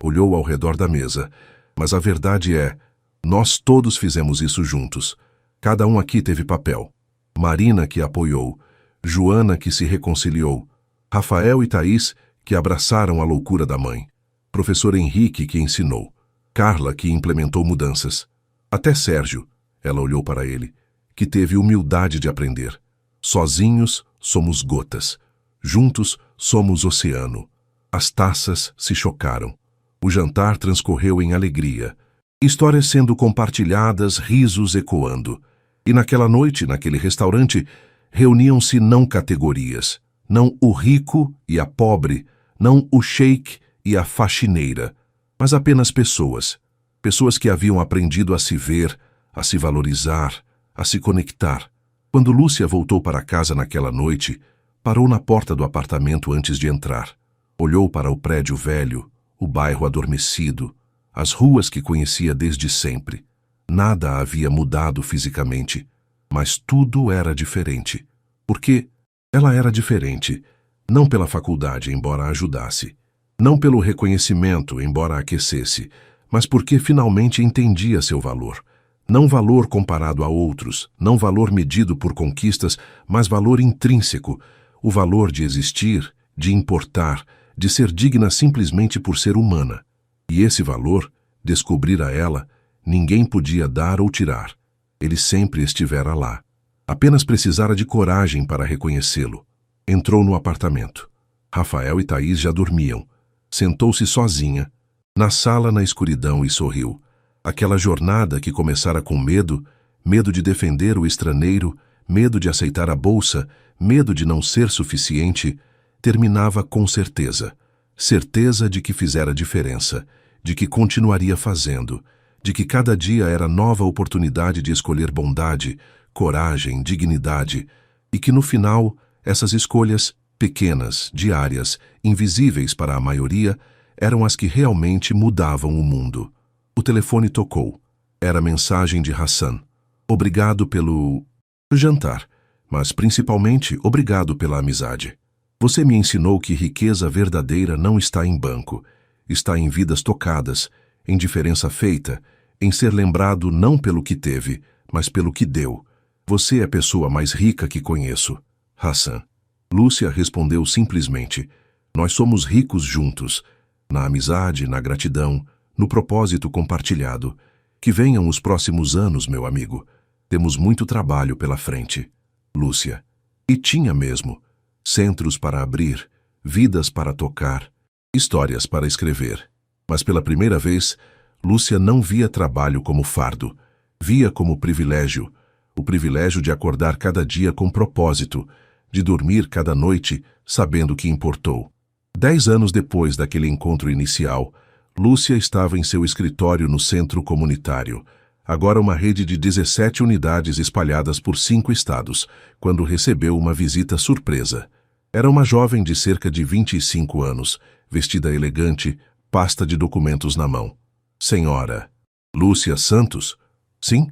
Olhou ao redor da mesa, mas a verdade é, nós todos fizemos isso juntos. Cada um aqui teve papel. Marina, que apoiou, Joana, que se reconciliou, Rafael e Thaís, que abraçaram a loucura da mãe, professor Henrique, que ensinou, Carla, que implementou mudanças, até Sérgio, ela olhou para ele, que teve humildade de aprender. Sozinhos somos gotas, juntos somos oceano. As taças se chocaram. O jantar transcorreu em alegria, histórias sendo compartilhadas, risos ecoando. E naquela noite, naquele restaurante, reuniam-se não categorias, não o rico e a pobre, não o sheik e a faxineira, mas apenas pessoas. Pessoas que haviam aprendido a se ver, a se valorizar, a se conectar. Quando Lúcia voltou para casa naquela noite, parou na porta do apartamento antes de entrar. Olhou para o prédio velho, o bairro adormecido, as ruas que conhecia desde sempre. Nada havia mudado fisicamente, mas tudo era diferente. Porque ela era diferente, não pela faculdade, embora ajudasse, não pelo reconhecimento, embora aquecesse, mas porque finalmente entendia seu valor. Não valor comparado a outros, não valor medido por conquistas, mas valor intrínseco, o valor de existir, de importar, de ser digna simplesmente por ser humana. E esse valor, descobrir a ela, ninguém podia dar ou tirar. Ele sempre estivera lá. Apenas precisara de coragem para reconhecê-lo. Entrou no apartamento. Rafael e Thaís já dormiam. Sentou-se sozinha, na sala na escuridão e sorriu. Aquela jornada que começara com medo, medo de defender o estrangeiro, medo de aceitar a bolsa, medo de não ser suficiente, terminava com certeza. Certeza de que fizera diferença, de que continuaria fazendo, de que cada dia era nova oportunidade de escolher bondade, coragem, dignidade, e que no final, essas escolhas, pequenas, diárias, invisíveis para a maioria, eram as que realmente mudavam o mundo. O telefone tocou. Era a mensagem de Hassan. Obrigado pelo jantar, mas principalmente obrigado pela amizade. Você me ensinou que riqueza verdadeira não está em banco, está em vidas tocadas, em diferença feita, em ser lembrado não pelo que teve, mas pelo que deu. Você é a pessoa mais rica que conheço, Hassan. Lúcia respondeu simplesmente, nós somos ricos juntos, na amizade, na gratidão, no propósito compartilhado. Que venham os próximos anos, meu amigo. Temos muito trabalho pela frente. Lúcia. E tinha mesmo. Centros para abrir, vidas para tocar, histórias para escrever. Mas pela primeira vez, Lúcia não via trabalho como fardo. Via como privilégio. O privilégio de acordar cada dia com propósito, de dormir cada noite sabendo que importou. 10 anos depois daquele encontro inicial, Lúcia estava em seu escritório no centro comunitário, agora uma rede de 17 unidades espalhadas por 5 estados, quando recebeu uma visita surpresa. Era uma jovem de cerca de 25 anos, vestida elegante, pasta de documentos na mão. Senhora Lúcia Santos? Sim?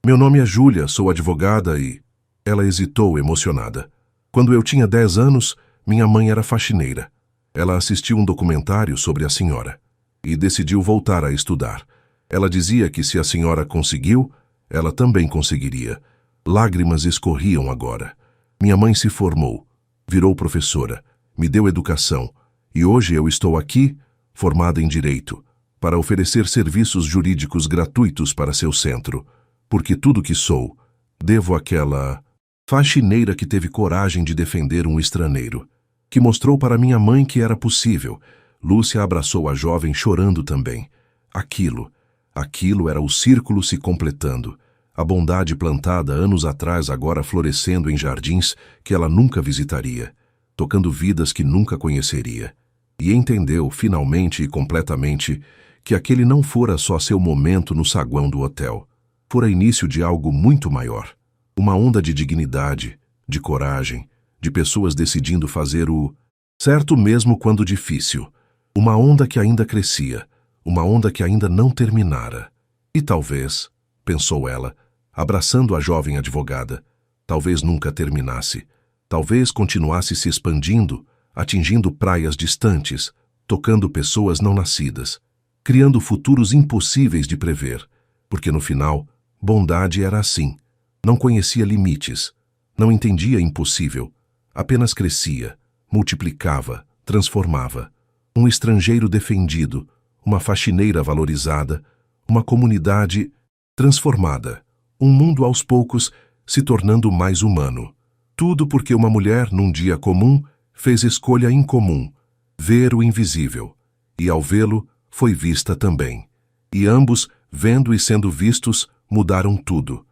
Meu nome é Júlia, sou advogada e... Ela hesitou, emocionada. Quando eu tinha 10 anos, minha mãe era faxineira. Ela assistiu um documentário sobre a senhora e decidiu voltar a estudar. Ela dizia que se a senhora conseguiu, ela também conseguiria. Lágrimas escorriam agora. Minha mãe se formou, virou professora, me deu educação, e hoje eu estou aqui, formada em Direito, para oferecer serviços jurídicos gratuitos para seu centro, porque tudo que sou, devo àquela faxineira que teve coragem de defender um estrangeiro, que mostrou para minha mãe que era possível, Lúcia abraçou a jovem chorando também. Aquilo era o círculo se completando. A bondade plantada anos atrás agora florescendo em jardins que ela nunca visitaria, tocando vidas que nunca conheceria. E entendeu, finalmente e completamente, que aquele não fora só seu momento no saguão do hotel. Fora início de algo muito maior. Uma onda de dignidade, de coragem, de pessoas decidindo fazer o certo mesmo quando difícil. Uma onda que ainda crescia, uma onda que ainda não terminara. E talvez, pensou ela, abraçando a jovem advogada, talvez nunca terminasse. Talvez continuasse se expandindo, atingindo praias distantes, tocando pessoas não nascidas, criando futuros impossíveis de prever, porque no final, bondade era assim. Não conhecia limites, não entendia impossível, apenas crescia, multiplicava, transformava. Um estrangeiro defendido, uma faxineira valorizada, uma comunidade transformada, um mundo aos poucos se tornando mais humano. Tudo porque uma mulher, num dia comum, fez escolha incomum, ver o invisível, e ao vê-lo, foi vista também. E ambos, vendo e sendo vistos, mudaram tudo.